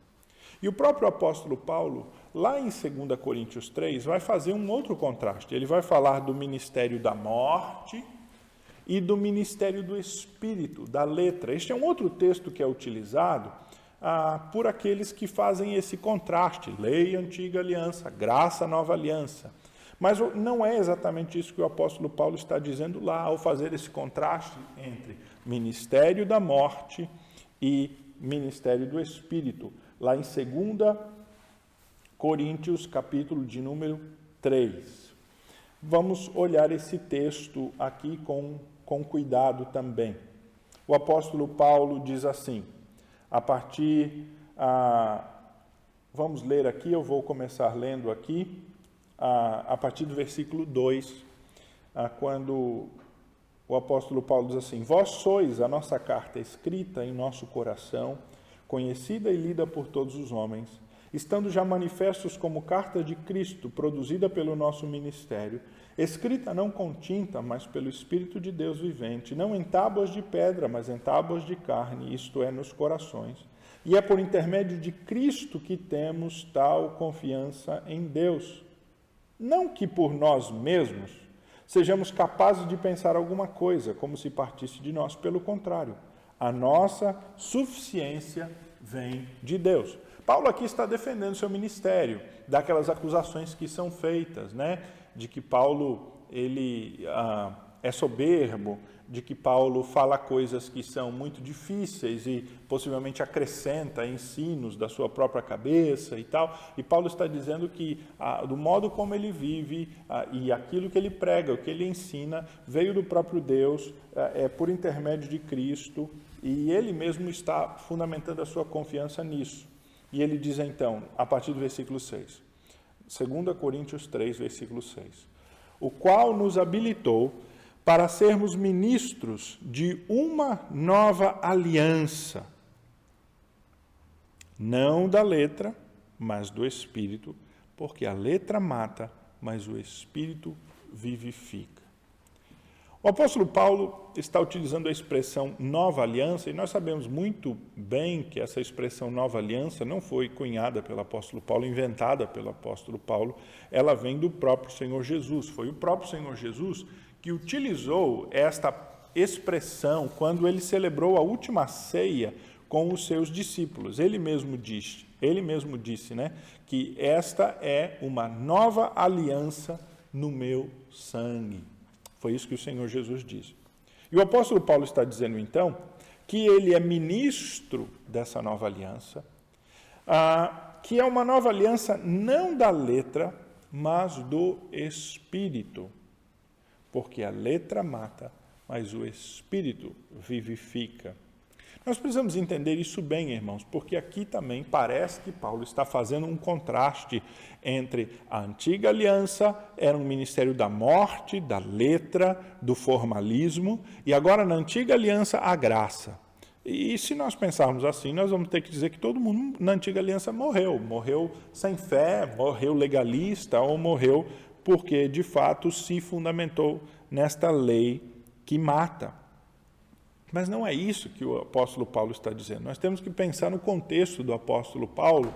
E o próprio apóstolo Paulo, lá em 2 Coríntios 3, vai fazer um outro contraste. Ele vai falar do ministério da morte e do ministério do Espírito, da letra. Este é um outro texto que é utilizado por aqueles que fazem esse contraste, lei, antiga aliança, graça, nova aliança. Mas não é exatamente isso que o apóstolo Paulo está dizendo lá, ao fazer esse contraste entre ministério da morte e ministério do Espírito, lá em 2 Coríntios, capítulo de número 3. Vamos olhar esse texto aqui com cuidado também. O apóstolo Paulo diz assim, vamos ler aqui, eu vou começar lendo aqui, a partir do versículo 2, quando o apóstolo Paulo diz assim: vós sois a nossa carta escrita em nosso coração, conhecida e lida por todos os homens, estando já manifestos como carta de Cristo, produzida pelo nosso ministério, escrita não com tinta, mas pelo Espírito de Deus vivente, não em tábuas de pedra, mas em tábuas de carne, isto é, nos corações. E é por intermédio de Cristo que temos tal confiança em Deus. Não que por nós mesmos sejamos capazes de pensar alguma coisa, como se partisse de nós, pelo contrário, a nossa suficiência vem de Deus. Paulo aqui está defendendo seu ministério, daquelas acusações que são feitas, de que Paulo ele é soberbo, de que Paulo fala coisas que são muito difíceis e possivelmente acrescenta ensinos da sua própria cabeça e tal. E Paulo está dizendo que do modo como ele vive e aquilo que ele prega, o que ele ensina, veio do próprio Deus, por intermédio de Cristo, e ele mesmo está fundamentando a sua confiança nisso. E ele diz então, a partir do versículo 6, 2 Coríntios 3, versículo 6, o qual nos habilitou para sermos ministros de uma nova aliança, não da letra, mas do Espírito, porque a letra mata, mas o Espírito vivifica. O apóstolo Paulo está utilizando a expressão nova aliança, e nós sabemos muito bem que essa expressão nova aliança não foi cunhada pelo apóstolo Paulo, inventada pelo apóstolo Paulo, ela vem do próprio Senhor Jesus. Foi o próprio Senhor Jesus que utilizou esta expressão quando ele celebrou a última ceia com os seus discípulos. Ele mesmo disse, que esta é uma nova aliança no meu sangue. Foi isso que o Senhor Jesus disse. E o apóstolo Paulo está dizendo, então, que ele é ministro dessa nova aliança, que é uma nova aliança não da letra, mas do Espírito. Porque a letra mata, mas o Espírito vivifica. Nós precisamos entender isso bem, irmãos, porque aqui também parece que Paulo está fazendo um contraste entre a antiga aliança, era um ministério da morte, da letra, do formalismo, e agora na antiga aliança a graça. E se nós pensarmos assim, nós vamos ter que dizer que todo mundo na antiga aliança morreu sem fé, morreu legalista ou morreu porque de fato se fundamentou nesta lei que mata. Mas não é isso que o apóstolo Paulo está dizendo. Nós temos que pensar no contexto do apóstolo Paulo,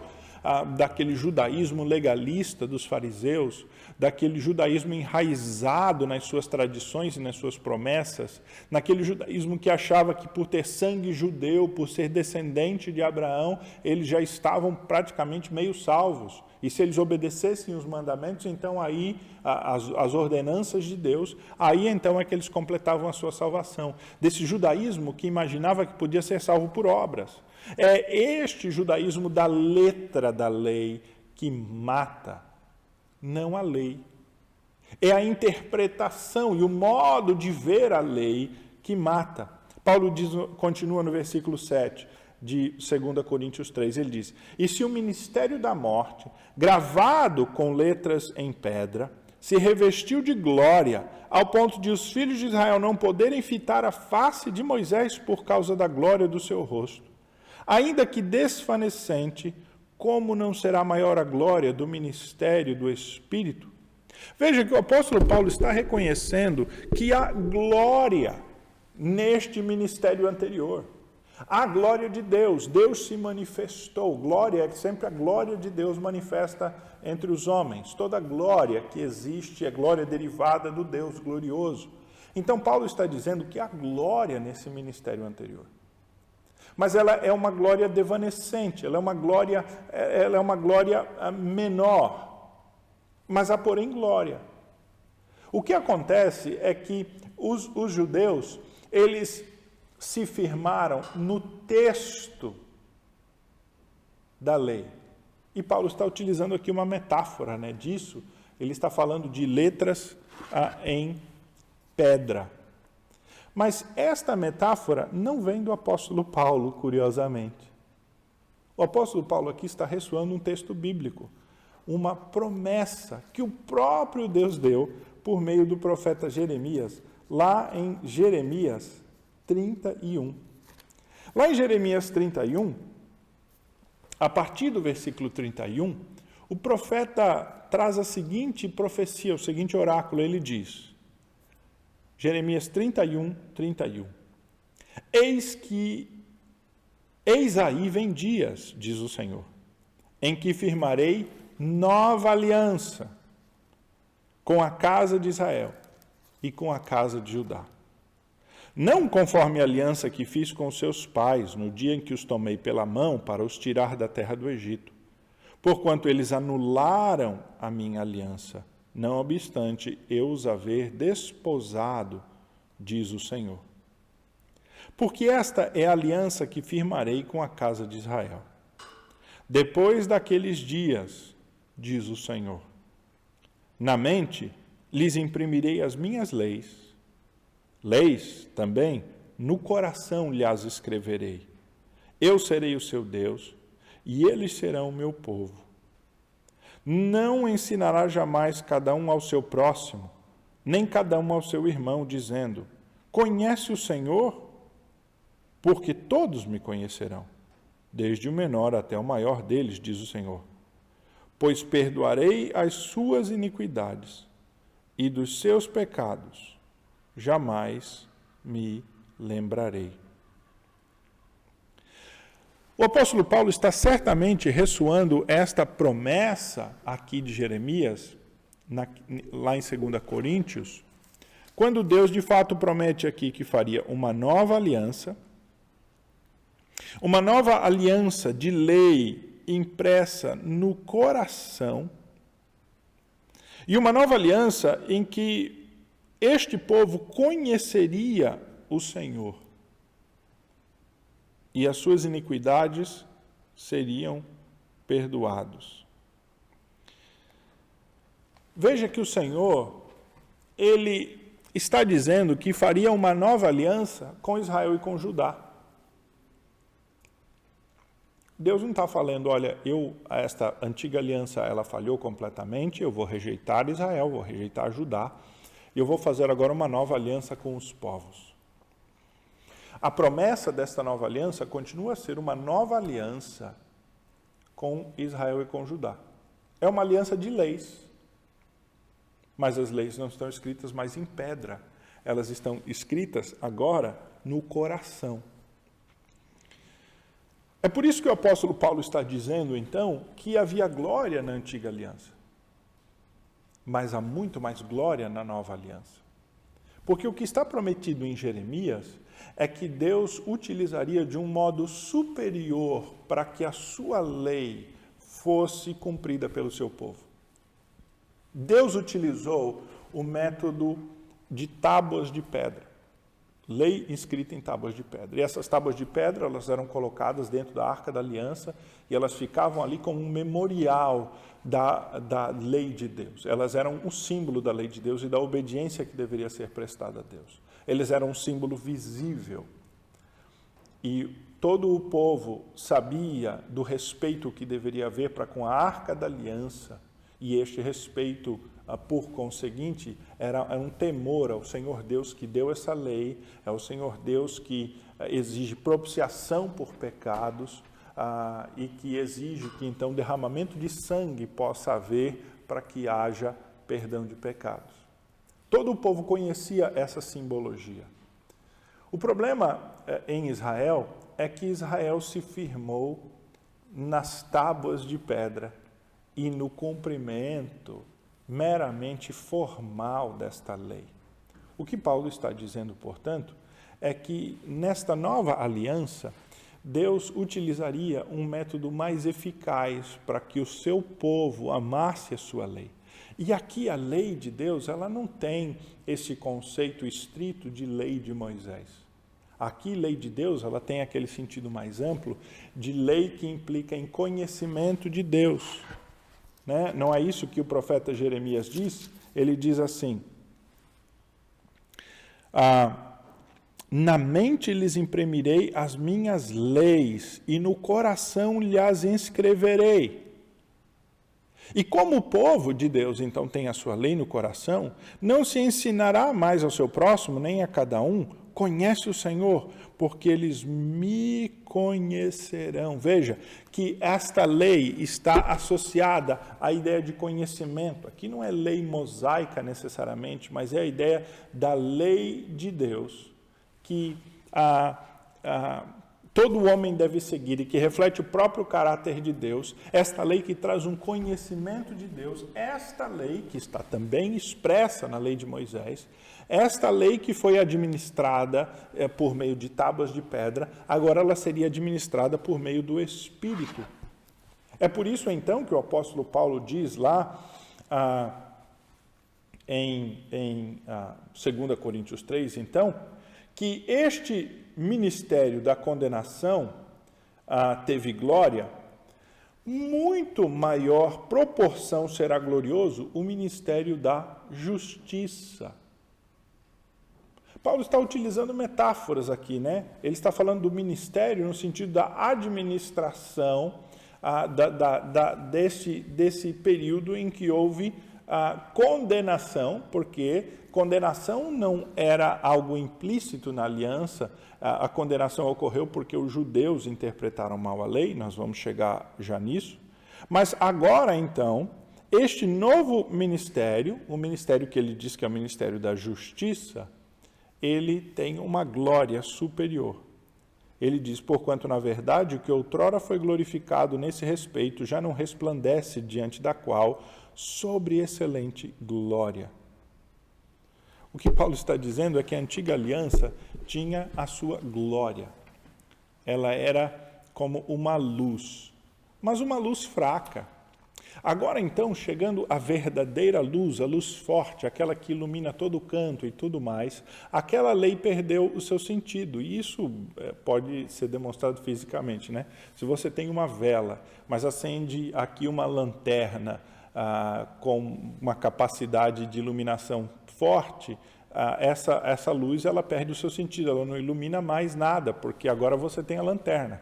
daquele judaísmo legalista dos fariseus, daquele judaísmo enraizado nas suas tradições e nas suas promessas, naquele judaísmo que achava que por ter sangue judeu, por ser descendente de Abraão, eles já estavam praticamente meio salvos. E se eles obedecessem os mandamentos, então aí, as ordenanças de Deus, aí então é que eles completavam a sua salvação. Desse judaísmo que imaginava que podia ser salvo por obras. É este judaísmo da letra da lei que mata, não a lei. É a interpretação e o modo de ver a lei que mata. Paulo continua no versículo 7 de 2 Coríntios 3, ele diz: e se o ministério da morte, gravado com letras em pedra, se revestiu de glória, ao ponto de os filhos de Israel não poderem fitar a face de Moisés por causa da glória do seu rosto, ainda que desfanecente, como não será maior a glória do ministério do Espírito? Veja que o apóstolo Paulo está reconhecendo que há glória neste ministério anterior. A glória de Deus, Deus se manifestou. Glória é sempre a glória de Deus manifesta entre os homens. Toda glória que existe é glória derivada do Deus glorioso. Então Paulo está dizendo que há glória nesse ministério anterior. Mas ela é uma glória devanecente, ela é uma glória menor. Mas há porém glória. O que acontece é que os judeus, eles se firmaram no texto da lei. E Paulo está utilizando aqui uma metáfora, disso. Ele está falando de letras em pedra. Mas esta metáfora não vem do apóstolo Paulo, curiosamente. O apóstolo Paulo aqui está ressoando um texto bíblico, uma promessa que o próprio Deus deu por meio do profeta Jeremias, lá em Jeremias 31. Lá em Jeremias 31, a partir do versículo 31, o profeta traz a seguinte profecia, o seguinte oráculo, ele diz, Jeremias 31, 31, Eis aí vem dias, diz o Senhor, em que firmarei nova aliança com a casa de Israel e com a casa de Judá. Não conforme a aliança que fiz com seus pais no dia em que os tomei pela mão para os tirar da terra do Egito, porquanto eles anularam a minha aliança, não obstante eu os haver desposado, diz o Senhor. Porque esta é a aliança que firmarei com a casa de Israel. Depois daqueles dias, diz o Senhor, na mente lhes imprimirei as minhas leis também, no coração lhes escreverei. Eu serei o seu Deus, e eles serão o meu povo. Não ensinará jamais cada um ao seu próximo, nem cada um ao seu irmão, dizendo, conhece o Senhor? Porque todos me conhecerão, desde o menor até o maior deles, diz o Senhor. Pois perdoarei as suas iniquidades, e dos seus pecados jamais me lembrarei. O apóstolo Paulo está certamente ressoando esta promessa aqui de Jeremias, lá em 2 Coríntios, quando Deus de fato promete aqui que faria uma nova aliança de lei impressa no coração, e uma nova aliança em que este povo conheceria o Senhor e as suas iniquidades seriam perdoados. Veja que o Senhor, ele está dizendo que faria uma nova aliança com Israel e com Judá. Deus não está falando, olha, esta antiga aliança, ela falhou completamente, eu vou rejeitar Israel, vou rejeitar Judá, e eu vou fazer agora uma nova aliança com os povos. A promessa desta nova aliança continua a ser uma nova aliança com Israel e com Judá. É uma aliança de leis, Mas as leis não estão escritas mais em pedra. Elas estão escritas agora no coração. É por isso que o apóstolo Paulo está dizendo, então, que havia glória na antiga aliança. Mas há muito mais glória na nova aliança. Porque o que está prometido em Jeremias é que Deus utilizaria de um modo superior para que a sua lei fosse cumprida pelo seu povo. Deus utilizou o método de tábuas de pedra, lei escrita em tábuas de pedra. E essas tábuas de pedra, elas eram colocadas dentro da Arca da Aliança e elas ficavam ali como um memorial da lei de Deus. Elas eram um símbolo da lei de Deus e da obediência que deveria ser prestada a Deus. Eles eram um símbolo visível. E todo o povo sabia do respeito que deveria haver para com a Arca da Aliança. E este respeito, por conseguinte, era um temor ao Senhor Deus que deu essa lei, é o Senhor Deus que exige propiciação por pecados, e que exige que então derramamento de sangue possa haver para que haja perdão de pecados. Todo o povo conhecia essa simbologia. O problema em Israel é que Israel se firmou nas tábuas de pedra e no cumprimento meramente formal desta lei. O que Paulo está dizendo, portanto, é que nesta nova aliança, Deus utilizaria um método mais eficaz para que o seu povo amasse a sua lei. E aqui a lei de Deus, ela não tem esse conceito estrito de lei de Moisés. Aqui, lei de Deus, ela tem aquele sentido mais amplo de lei que implica em conhecimento de Deus. Né? Não é isso que o profeta Jeremias diz? Ele diz assim: na mente lhes imprimirei as minhas leis e no coração lhes inscreverei. E como o povo de Deus, então, tem a sua lei no coração, não se ensinará mais ao seu próximo, nem a cada um, conhece o Senhor, porque eles me conhecerão. Veja que esta lei está associada à ideia de conhecimento. Aqui não é lei mosaica necessariamente, mas é a ideia da lei de Deus, que todo homem deve seguir e que reflete o próprio caráter de Deus, esta lei que traz um conhecimento de Deus, esta lei que está também expressa na lei de Moisés, esta lei que foi administrada por meio de tábuas de pedra, agora ela seria administrada por meio do Espírito. É por isso então que o apóstolo Paulo diz lá em 2 Coríntios 3, então, que este ministério da condenação teve glória, muito maior proporção será glorioso o ministério da justiça. Paulo está utilizando metáforas aqui, né? Ele está falando do ministério no sentido da administração desse período em que houve condenação, porque condenação não era algo implícito na aliança, a condenação ocorreu porque os judeus interpretaram mal a lei, nós vamos chegar já nisso, mas agora então, este novo ministério, o ministério que ele diz que é o ministério da justiça, ele tem uma glória superior. Ele diz, porquanto na verdade o que outrora foi glorificado nesse respeito já não resplandece diante da qual sobre excelente glória. O que Paulo está dizendo é que a antiga aliança tinha a sua glória. Ela era como uma luz, mas uma luz fraca. Agora então, chegando à verdadeira luz, a luz forte, aquela que ilumina todo o canto e tudo mais, aquela lei perdeu o seu sentido. E isso pode ser demonstrado fisicamente, né? Se você tem uma vela, mas acende aqui uma lanterna com uma capacidade de iluminação forte, essa luz ela perde o seu sentido, ela não ilumina mais nada, porque agora você tem a lanterna.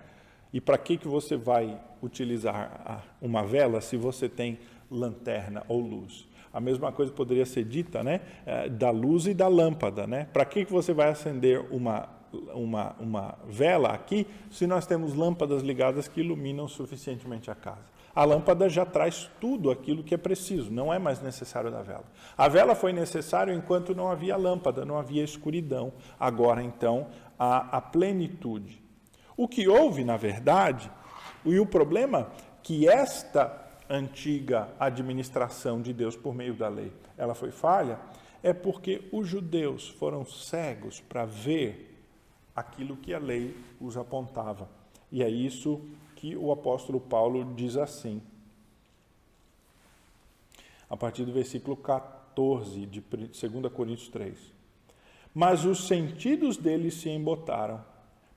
E para que você vai utilizar uma vela se você tem lanterna ou luz? A mesma coisa poderia ser dita, né, da luz e da lâmpada, né? Para que você vai acender uma vela aqui se nós temos lâmpadas ligadas que iluminam suficientemente a casa? A lâmpada já traz tudo aquilo que é preciso, não é mais necessário da vela. A vela foi necessária enquanto não havia lâmpada, não havia escuridão. Agora, então, há a plenitude. O que houve, na verdade, e o problema que esta antiga administração de Deus por meio da lei, ela foi falha, é porque os judeus foram cegos para ver aquilo que a lei os apontava. E é isso que o apóstolo Paulo diz assim, a partir do versículo 14 de 2 Coríntios 3. Mas os sentidos deles se embotaram,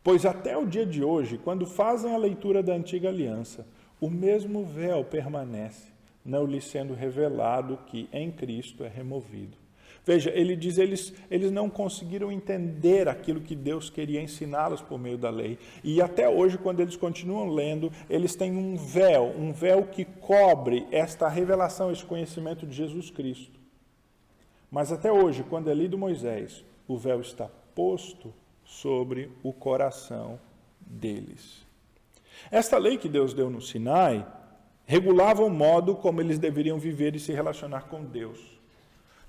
pois até o dia de hoje, quando fazem a leitura da antiga aliança, o mesmo véu permanece, não lhes sendo revelado que em Cristo é removido. Veja, ele diz, eles não conseguiram entender aquilo que Deus queria ensiná-los por meio da lei. E até hoje, quando eles continuam lendo, eles têm um véu que cobre esta revelação, esse conhecimento de Jesus Cristo. Mas até hoje, quando é lido Moisés, o véu está posto sobre o coração deles. Esta lei que Deus deu no Sinai regulava o modo como eles deveriam viver e se relacionar com Deus.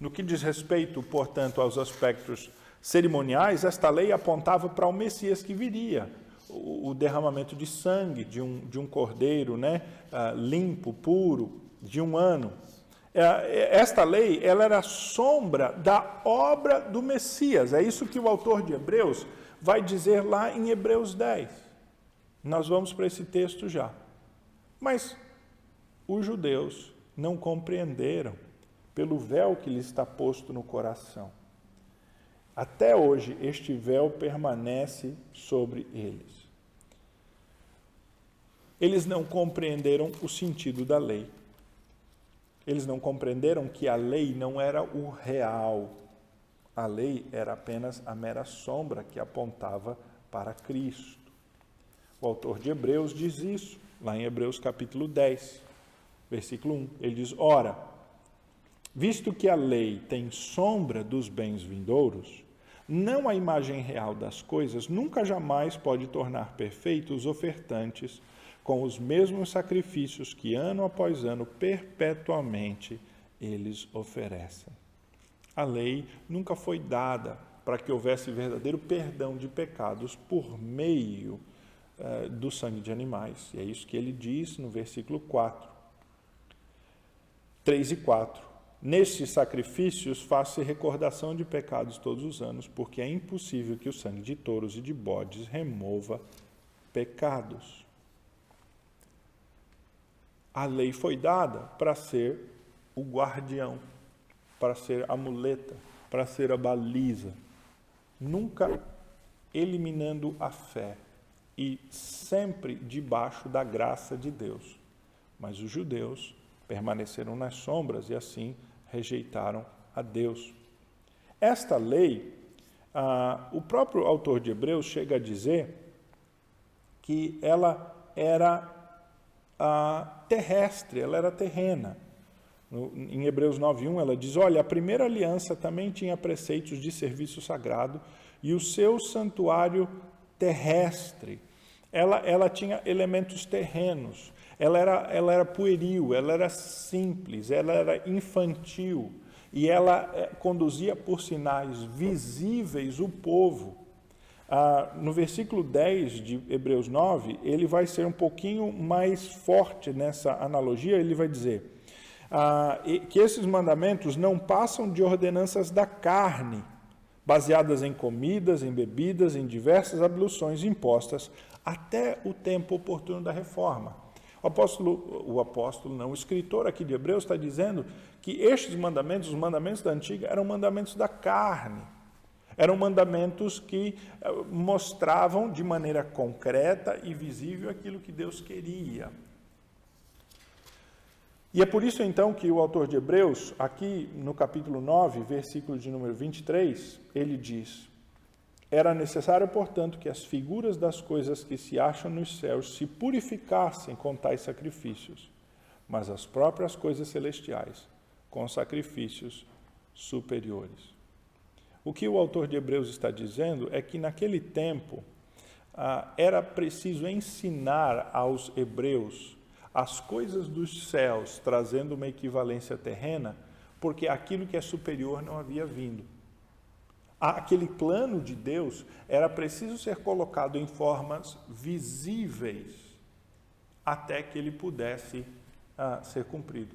No que diz respeito, portanto, aos aspectos cerimoniais, esta lei apontava para o Messias que viria, o derramamento de sangue de um cordeiro, né, limpo, puro, de 1 ano. Esta lei, ela era sombra da obra do Messias. É isso que o autor de Hebreus vai dizer lá em Hebreus 10. Nós vamos para esse texto já. Mas os judeus não compreenderam pelo véu que lhes está posto no coração. Até hoje, este véu permanece sobre eles. Eles não compreenderam o sentido da lei. Eles não compreenderam que a lei não era o real. A lei era apenas a mera sombra que apontava para Cristo. O autor de Hebreus diz isso, lá em Hebreus capítulo 10, versículo 1. Ele diz, ora, visto que a lei tem sombra dos bens vindouros, não a imagem real das coisas nunca jamais pode tornar perfeitos os ofertantes com os mesmos sacrifícios que ano após ano perpetuamente eles oferecem. A lei nunca foi dada para que houvesse verdadeiro perdão de pecados por meio do sangue de animais. E é isso que ele diz no versículo 4, 3 e 4. Nestes sacrifícios faz-se recordação de pecados todos os anos, porque é impossível que o sangue de touros e de bodes remova pecados. A lei foi dada para ser o guardião, para ser a muleta, para ser a baliza, nunca eliminando a fé e sempre debaixo da graça de Deus. Mas os judeus permaneceram nas sombras e assim rejeitaram a Deus. Esta lei, o próprio autor de Hebreus chega a dizer que ela era terrestre, ela era terrena. Em Hebreus 9:1 ela diz, olha, a primeira aliança também tinha preceitos de serviço sagrado e o seu santuário terrestre, ela tinha elementos terrenos, ela era pueril, ela era simples, ela era infantil e ela conduzia por sinais visíveis o povo. No versículo 10 de Hebreus 9, ele vai ser um pouquinho mais forte nessa analogia, ele vai dizer que esses mandamentos não passam de ordenanças da carne, baseadas em comidas, em bebidas, em diversas abluções impostas, até o tempo oportuno da reforma. O escritor aqui de Hebreus está dizendo que estes mandamentos, os mandamentos da antiga, eram mandamentos da carne. Eram mandamentos que mostravam de maneira concreta e visível aquilo que Deus queria. E é por isso, então, que o autor de Hebreus, aqui no capítulo 9, versículo de número 23, ele diz, era necessário, portanto, que as figuras das coisas que se acham nos céus se purificassem com tais sacrifícios, mas as próprias coisas celestiais com sacrifícios superiores. O que o autor de Hebreus está dizendo é que naquele tempo era preciso ensinar aos hebreus as coisas dos céus trazendo uma equivalência terrena, porque aquilo que é superior não havia vindo. Aquele plano de Deus era preciso ser colocado em formas visíveis até que ele pudesse ser cumprido.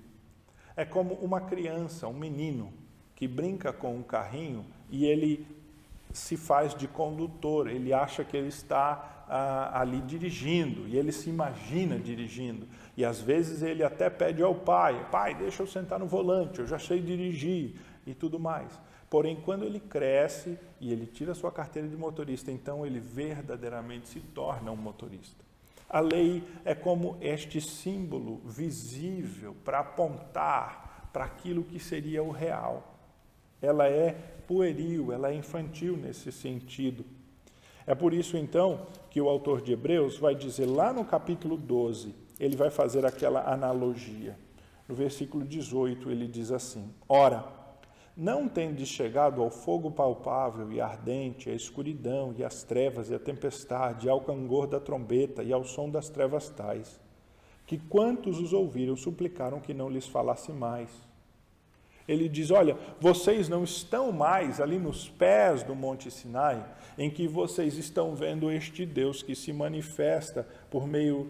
É como uma criança, um menino, que brinca com um carrinho e ele se faz de condutor, ele acha que ele está ali dirigindo, e ele se imagina dirigindo, e às vezes ele até pede ao pai, deixa eu sentar no volante, eu já sei dirigir, e tudo mais. Porém, quando ele cresce e ele tira a sua carteira de motorista, então ele verdadeiramente se torna um motorista. A lei é como este símbolo visível para apontar para aquilo que seria o real. Ela é pueril, ela é infantil nesse sentido. É por isso, então, que o autor de Hebreus vai dizer lá no capítulo 12, ele vai fazer aquela analogia. No versículo 18, ele diz assim: Ora, não tendes chegado ao fogo palpável e ardente, à escuridão e às trevas e à tempestade, e ao cangor da trombeta e ao som das trevas tais, que quantos os ouviram suplicaram que não lhes falasse mais. Ele diz, olha, vocês não estão mais ali nos pés do Monte Sinai, em que vocês estão vendo este Deus que se manifesta por meio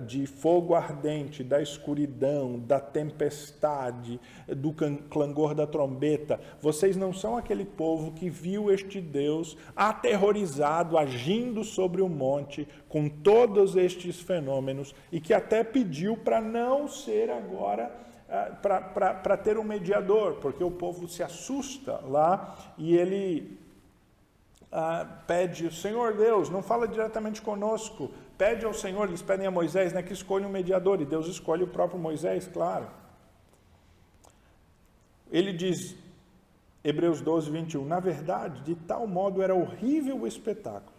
de fogo ardente, da escuridão, da tempestade, do clangor da trombeta. Vocês não são aquele povo que viu este Deus aterrorizado, agindo sobre o monte, com todos estes fenômenos, e que até pediu para não ser agora para ter um mediador, porque o povo se assusta lá e ele pede, Senhor Deus, não fala diretamente conosco, pede ao Senhor, eles pedem a Moisés, né, que escolha um mediador, e Deus escolhe o próprio Moisés, claro. Ele diz, Hebreus 12, 21, na verdade, de tal modo era horrível o espetáculo,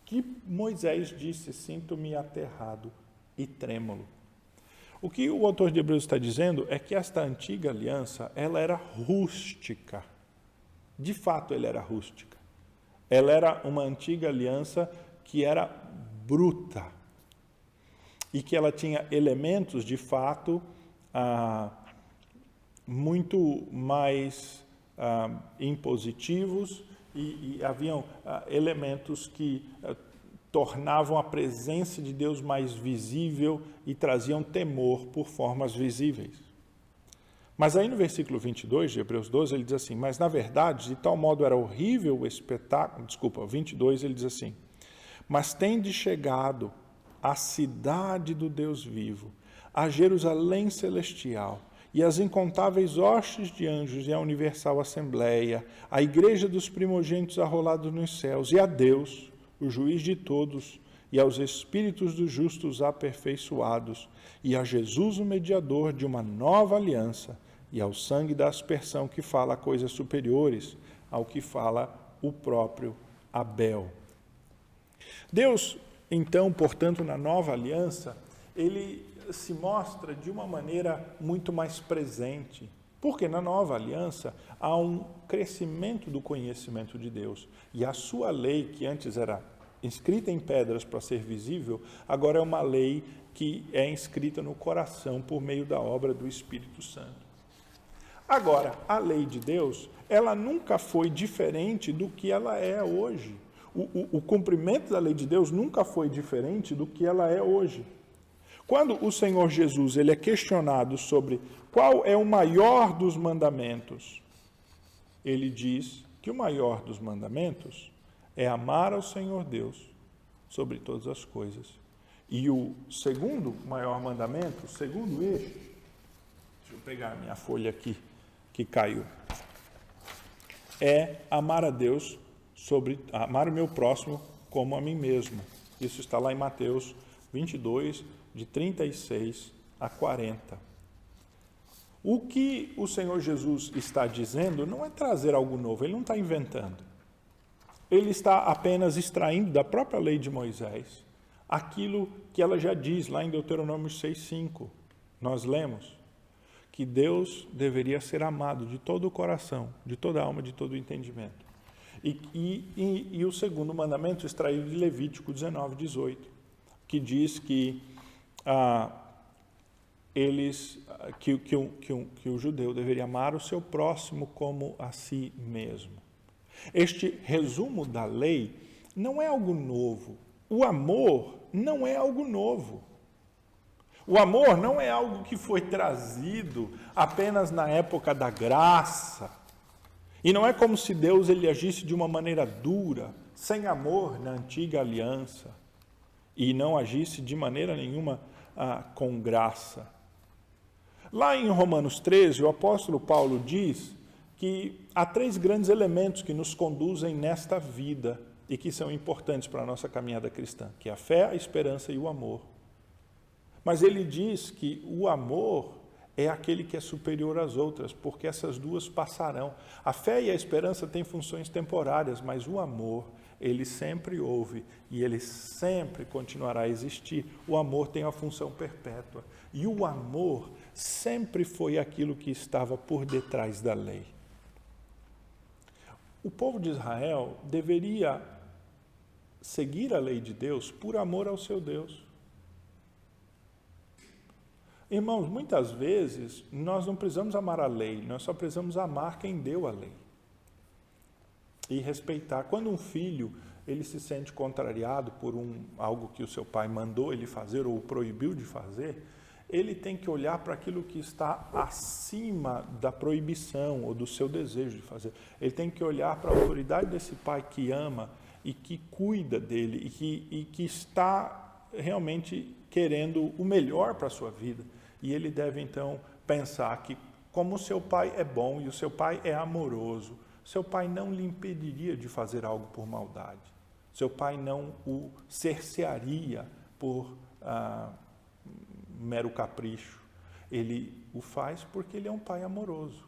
que Moisés disse, sinto-me aterrado e trêmulo. O que o autor de Hebreus está dizendo é que esta antiga aliança, ela era rústica. De fato, ela era rústica. Ela era uma antiga aliança que era bruta. E que ela tinha elementos, de fato, muito mais impositivos e haviam elementos que tornavam a presença de Deus mais visível e traziam temor por formas visíveis. Mas aí no versículo 22 de Hebreus 12, ele diz assim, mas na verdade, de tal modo era horrível o espetáculo, 22, ele diz assim, mas tende chegado à cidade do Deus vivo, a Jerusalém celestial, e as incontáveis hostes de anjos e a universal assembleia, a igreja dos primogênitos arrolados nos céus, e a Deus, o juiz de todos, e aos espíritos dos justos aperfeiçoados, e a Jesus, o mediador de uma nova aliança, e ao sangue da aspersão que fala coisas superiores ao que fala o próprio Abel. Deus, então, portanto, na nova aliança, ele se mostra de uma maneira muito mais presente, porque na nova aliança há um crescimento do conhecimento de Deus. E a sua lei, que antes era inscrita em pedras para ser visível, agora é uma lei que é inscrita no coração por meio da obra do Espírito Santo. Agora, a lei de Deus, ela nunca foi diferente do que ela é hoje. O cumprimento da lei de Deus nunca foi diferente do que ela é hoje. Quando o Senhor Jesus ele é questionado sobre qual é o maior dos mandamentos, ele diz que o maior dos mandamentos é amar ao Senhor Deus sobre todas as coisas. E o segundo maior mandamento, segundo este, deixa eu pegar a minha folha aqui, que caiu, é amar a Deus amar o meu próximo como a mim mesmo. Isso está lá em Mateus 22, de 36 a 40. O que o Senhor Jesus está dizendo não é trazer algo novo, ele não está inventando. Ele está apenas extraindo da própria lei de Moisés aquilo que ela já diz lá em Deuteronômio 6,5. Nós lemos que Deus deveria ser amado de todo o coração, de toda a alma, de todo o entendimento. E o segundo mandamento extraído de Levítico 19, 18, que diz que que o judeu deveria amar o seu próximo como a si mesmo. Este resumo da lei não é algo novo. O amor não é algo novo. O amor não é algo que foi trazido apenas na época da graça. E não é como se Deus ele agisse de uma maneira dura, sem amor na antiga aliança, e não agisse de maneira nenhuma com graça. Lá em Romanos 13, o apóstolo Paulo diz que há 3 grandes elementos que nos conduzem nesta vida e que são importantes para a nossa caminhada cristã, que é a fé, a esperança e o amor. Mas ele diz que o amor é aquele que é superior às outras, porque essas duas passarão. A fé e a esperança têm funções temporárias, mas o amor, ele sempre houve e ele sempre continuará a existir. O amor tem a função perpétua. E o amor sempre foi aquilo que estava por detrás da lei. O povo de Israel deveria seguir a lei de Deus por amor ao seu Deus. Irmãos, muitas vezes nós não precisamos amar a lei, nós só precisamos amar quem deu a lei. E respeitar. Quando um filho ele se sente contrariado por algo que o seu pai mandou ele fazer ou o proibiu de fazer, ele tem que olhar para aquilo que está acima da proibição ou do seu desejo de fazer. Ele tem que olhar para a autoridade desse pai que ama e que cuida dele e que está realmente querendo o melhor para a sua vida. E ele deve, então, pensar que, como o seu pai é bom e o seu pai é amoroso, seu pai não lhe impediria de fazer algo por maldade. Seu pai não o cercearia por mero capricho. Ele o faz porque ele é um pai amoroso.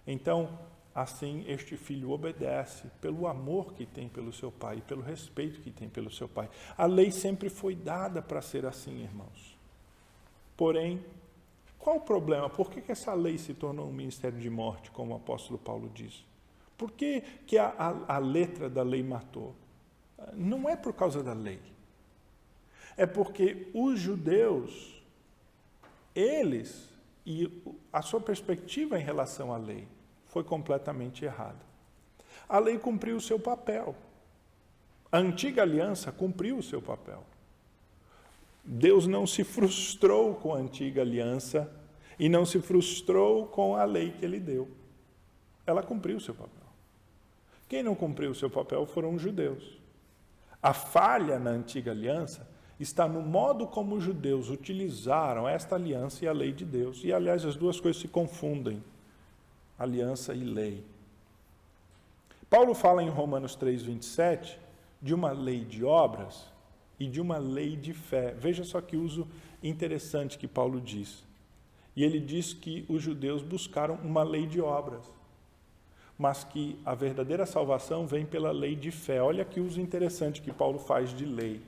Então, assim, este filho obedece pelo amor que tem pelo seu pai e pelo respeito que tem pelo seu pai. A lei sempre foi dada para ser assim, irmãos. Porém, qual o problema? Por que essa lei se tornou um ministério de morte, como o apóstolo Paulo diz? Por que a letra da lei matou? Não é por causa da lei. É porque os judeus, eles, e a sua perspectiva em relação à lei foi completamente errada. A lei cumpriu o seu papel. A antiga aliança cumpriu o seu papel. Deus não se frustrou com a antiga aliança e não se frustrou com a lei que ele deu. Ela cumpriu o seu papel. Quem não cumpriu o seu papel foram os judeus. A falha na antiga aliança está no modo como os judeus utilizaram esta aliança e a lei de Deus. E, aliás, as duas coisas se confundem, aliança e lei. Paulo fala em Romanos 3:27 de uma lei de obras e de uma lei de fé. Veja só que uso interessante que Paulo diz. E ele diz que os judeus buscaram uma lei de obras, mas que a verdadeira salvação vem pela lei de fé. Olha que uso interessante que Paulo faz de lei.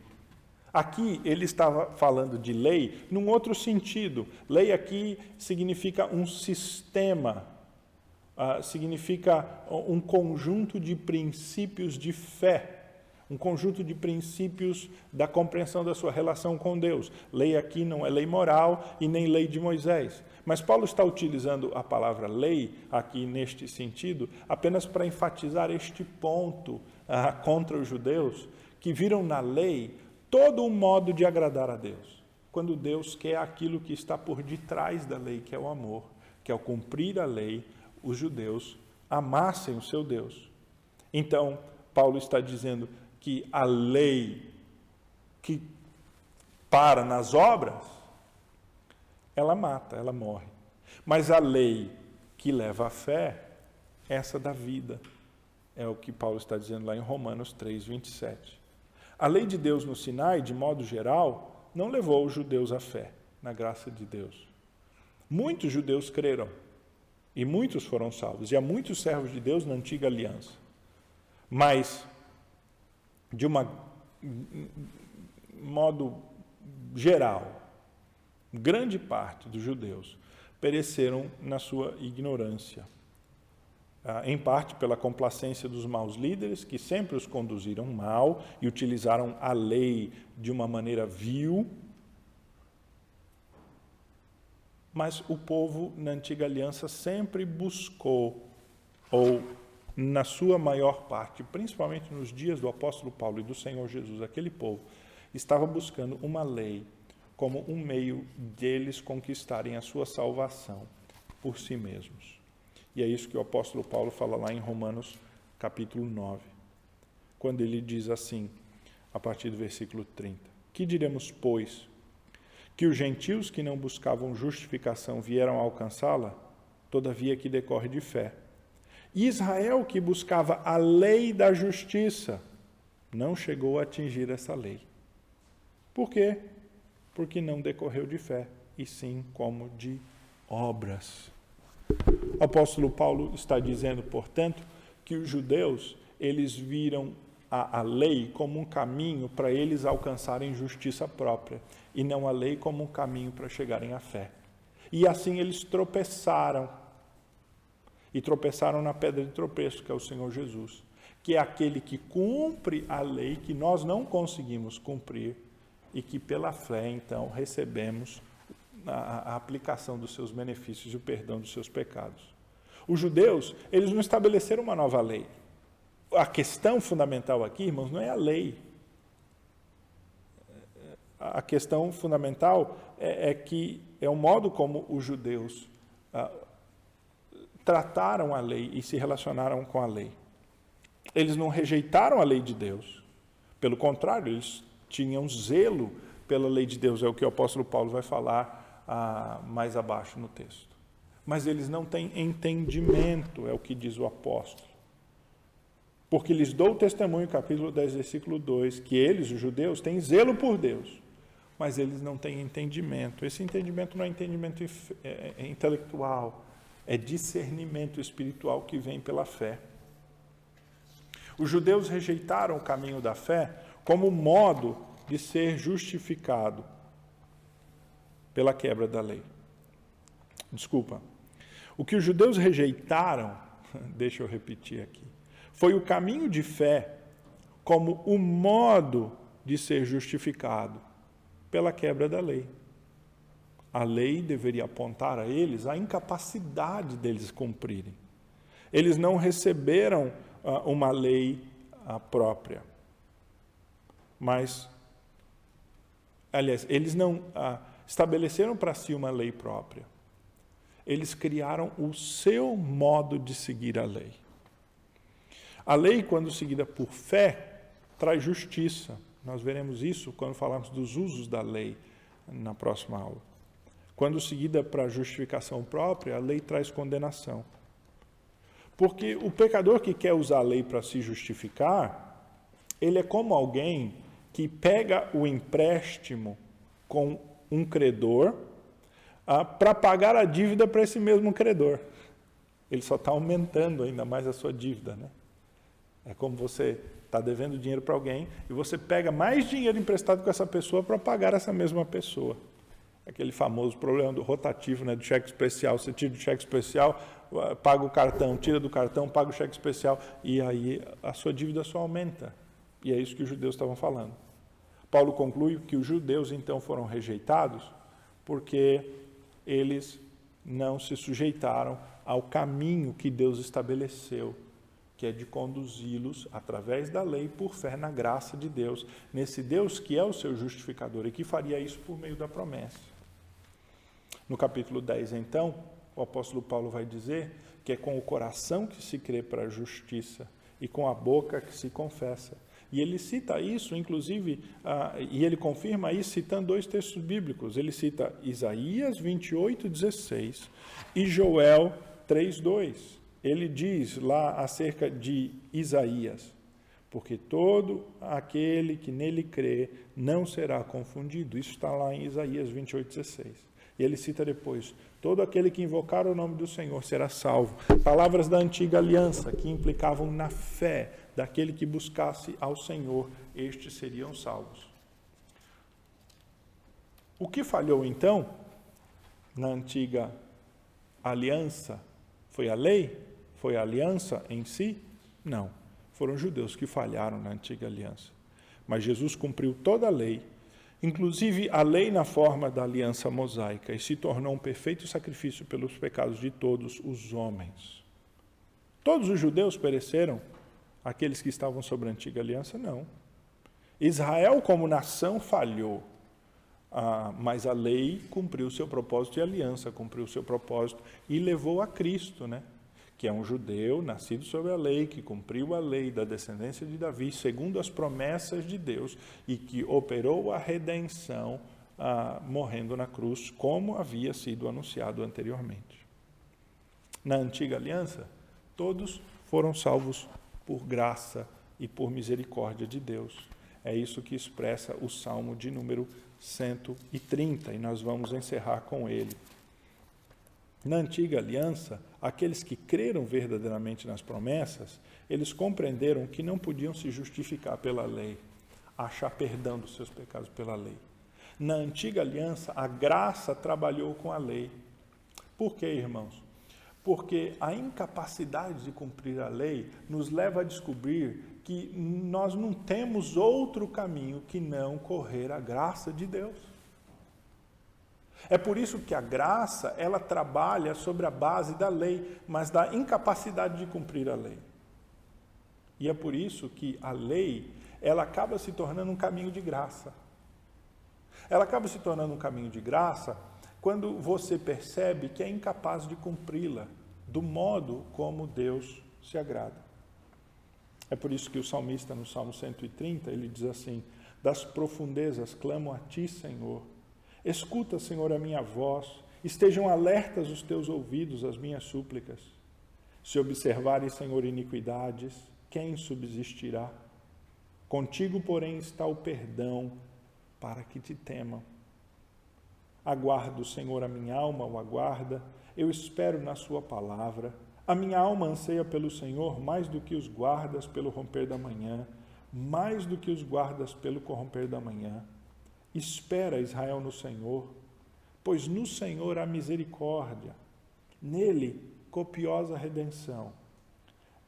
Aqui ele estava falando de lei num outro sentido. Lei aqui significa um sistema, significa um conjunto de princípios de fé, um conjunto de princípios da compreensão da sua relação com Deus. Lei aqui não é lei moral e nem lei de Moisés. Mas Paulo está utilizando a palavra lei aqui neste sentido apenas para enfatizar este ponto contra os judeus que viram na lei todo um modo de agradar a Deus. Quando Deus quer aquilo que está por detrás da lei, que é o amor, que ao cumprir a lei, os judeus amassem o seu Deus. Então, Paulo está dizendo que a lei que para nas obras, ela mata, ela morre. Mas a lei que leva à fé, essa da vida, é o que Paulo está dizendo lá em Romanos 3:27. A lei de Deus no Sinai, de modo geral, não levou os judeus à fé, na graça de Deus. Muitos judeus creram, e muitos foram salvos, e há muitos servos de Deus na antiga aliança. Mas, de modo geral, grande parte dos judeus pereceram na sua ignorância. Em parte pela complacência dos maus líderes, que sempre os conduziram mal e utilizaram a lei de uma maneira vil. Mas o povo na antiga aliança sempre buscou, ou na sua maior parte, principalmente nos dias do apóstolo Paulo e do Senhor Jesus, aquele povo estava buscando uma lei como um meio deles conquistarem a sua salvação por si mesmos. E é isso que o apóstolo Paulo fala lá em Romanos capítulo 9, quando ele diz assim, a partir do versículo 30. Que diremos, pois? Que os gentios que não buscavam justificação vieram a alcançá-la? Todavia que decorre de fé. E Israel, que buscava a lei da justiça, não chegou a atingir essa lei. Por quê? Porque não decorreu de fé, e sim como de obras. O apóstolo Paulo está dizendo, portanto, que os judeus, eles viram a lei como um caminho para eles alcançarem justiça própria, e não a lei como um caminho para chegarem à fé. E assim eles tropeçaram, e tropeçaram na pedra de tropeço, que é o Senhor Jesus, que é aquele que cumpre a lei que nós não conseguimos cumprir, e que pela fé, então, recebemos a aplicação dos seus benefícios e o perdão dos seus pecados. Os judeus, eles não estabeleceram uma nova lei. A questão fundamental aqui, irmãos, não é a lei. A questão fundamental é que é o modo como os judeus trataram a lei e se relacionaram com a lei. Eles não rejeitaram a lei de Deus. Pelo contrário, eles tinham zelo pela lei de Deus, é o que o apóstolo Paulo vai falar mais abaixo no texto. Mas eles não têm entendimento, é o que diz o apóstolo. Porque lhes dou testemunho, capítulo 10, versículo 2, que eles, os judeus, têm zelo por Deus, mas eles não têm entendimento. Esse entendimento não é entendimento intelectual, é discernimento espiritual que vem pela fé. Os judeus rejeitaram o caminho da fé como modo de ser justificado pela quebra da lei. Desculpa. O que os judeus rejeitaram, deixa eu repetir aqui, foi o caminho de fé como o modo de ser justificado pela quebra da lei. A lei deveria apontar a eles a incapacidade deles cumprirem. Eles não receberam uma lei própria. Mas, aliás, eles não estabeleceram para si uma lei própria. Eles criaram o seu modo de seguir a lei. A lei, quando seguida por fé, traz justiça. Nós veremos isso quando falarmos dos usos da lei na próxima aula. Quando seguida para a justificação própria, a lei traz condenação. Porque o pecador que quer usar a lei para se justificar, ele é como alguém que pega o empréstimo com um credor para pagar a dívida para esse mesmo credor. Ele só está aumentando ainda mais a sua dívida, né? É como você está devendo dinheiro para alguém e você pega mais dinheiro emprestado com essa pessoa para pagar essa mesma pessoa. Aquele famoso problema do rotativo, né, do cheque especial. Você tira do cheque especial, paga o cartão, tira do cartão, paga o cheque especial, e aí a sua dívida só aumenta. E é isso que os judeus estavam falando. Paulo conclui que os judeus, então, foram rejeitados porque eles não se sujeitaram ao caminho que Deus estabeleceu, que é de conduzi-los, através da lei, por fé na graça de Deus, nesse Deus que é o seu justificador e que faria isso por meio da promessa. No capítulo 10, então, o apóstolo Paulo vai dizer que é com o coração que se crê para a justiça e com a boca que se confessa. E ele cita isso, inclusive, e ele confirma isso citando dois textos bíblicos. Ele cita Isaías 28:16 e Joel 3:2. Ele diz lá acerca de Isaías, porque todo aquele que nele crê não será confundido. Isso está lá em Isaías 28:16. E ele cita depois, todo aquele que invocar o nome do Senhor será salvo. Palavras da antiga aliança que implicavam na fé daquele que buscasse ao Senhor, estes seriam salvos. O que falhou então na antiga aliança? Foi a lei? Foi a aliança em si? Não. Foram os judeus que falharam na antiga aliança. Mas Jesus cumpriu toda a lei Inclusive, a lei na forma da aliança mosaica e se tornou um perfeito sacrifício pelos pecados de todos os homens. Todos os judeus pereceram? Aqueles que estavam sob a antiga aliança, não. Israel como nação falhou, mas a lei cumpriu o seu propósito de aliança, cumpriu o seu propósito e levou a Cristo, né? Que é um judeu nascido sob a lei, que cumpriu a lei da descendência de Davi, segundo as promessas de Deus, e que operou a redenção morrendo na cruz, como havia sido anunciado anteriormente. Na antiga aliança, todos foram salvos por graça e por misericórdia de Deus. É isso que expressa o Salmo de número 130, e nós vamos encerrar com ele. Na antiga aliança, aqueles que creram verdadeiramente nas promessas, eles compreenderam que não podiam se justificar pela lei, achar perdão dos seus pecados pela lei. Na antiga aliança, a graça trabalhou com a lei. Por quê, irmãos? Porque a incapacidade de cumprir a lei nos leva a descobrir que nós não temos outro caminho que não correr a graça de Deus. É por isso que a graça, ela trabalha sobre a base da lei, mas da incapacidade de cumprir a lei. E é por isso que a lei, ela acaba se tornando um caminho de graça. Ela acaba se tornando um caminho de graça quando você percebe que é incapaz de cumpri-la do modo como Deus se agrada. É por isso que o salmista, no Salmo 130, ele diz assim: das profundezas clamo a ti, Senhor. Escuta, Senhor, a minha voz, estejam alertas os teus ouvidos às minhas súplicas. Se observares, Senhor, iniquidades, quem subsistirá? Contigo, porém, está o perdão, para que te temam. Aguardo, Senhor, a minha alma o aguarda, eu espero na sua palavra. A minha alma anseia pelo Senhor mais do que os guardas pelo romper da manhã, mais do que os guardas pelo corromper da manhã. Espera, Israel, no Senhor, pois no Senhor há misericórdia, nele copiosa redenção.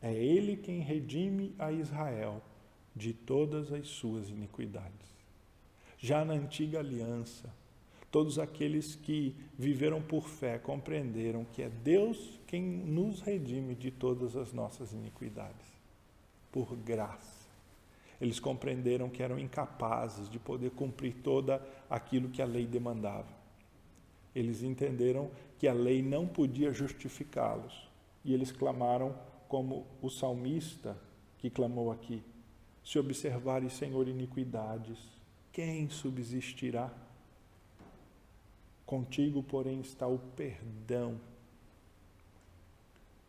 É ele quem redime a Israel de todas as suas iniquidades. Já na antiga aliança, todos aqueles que viveram por fé compreenderam que é Deus quem nos redime de todas as nossas iniquidades, por graça. Eles compreenderam que eram incapazes de poder cumprir toda aquilo que a lei demandava. Eles entenderam que a lei não podia justificá-los. E eles clamaram como o salmista que clamou aqui: se observares, Senhor, iniquidades, quem subsistirá? Contigo, porém, está o perdão.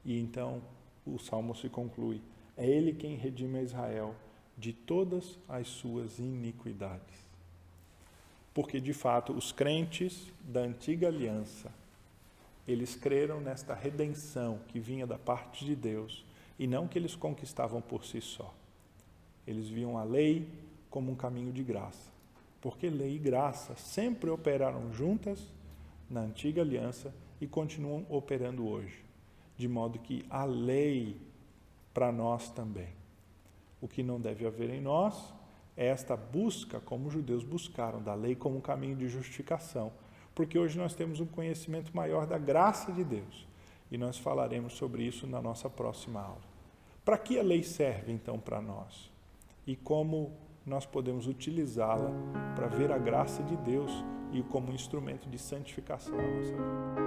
E então o salmo se conclui: é ele quem redime a Israel de todas as suas iniquidades. Porque, de fato, os crentes da antiga aliança, eles creram nesta redenção que vinha da parte de Deus e não que eles conquistavam por si só. Eles viam a lei como um caminho de graça, porque lei e graça sempre operaram juntas na antiga aliança e continuam operando hoje, de modo que a lei para nós também. O que não deve haver em nós é esta busca, como os judeus buscaram, da lei como um caminho de justificação, porque hoje nós temos um conhecimento maior da graça de Deus, e nós falaremos sobre isso na nossa próxima aula. Para que a lei serve, então, para nós? E como nós podemos utilizá-la para ver a graça de Deus e como um instrumento de santificação na nossa vida?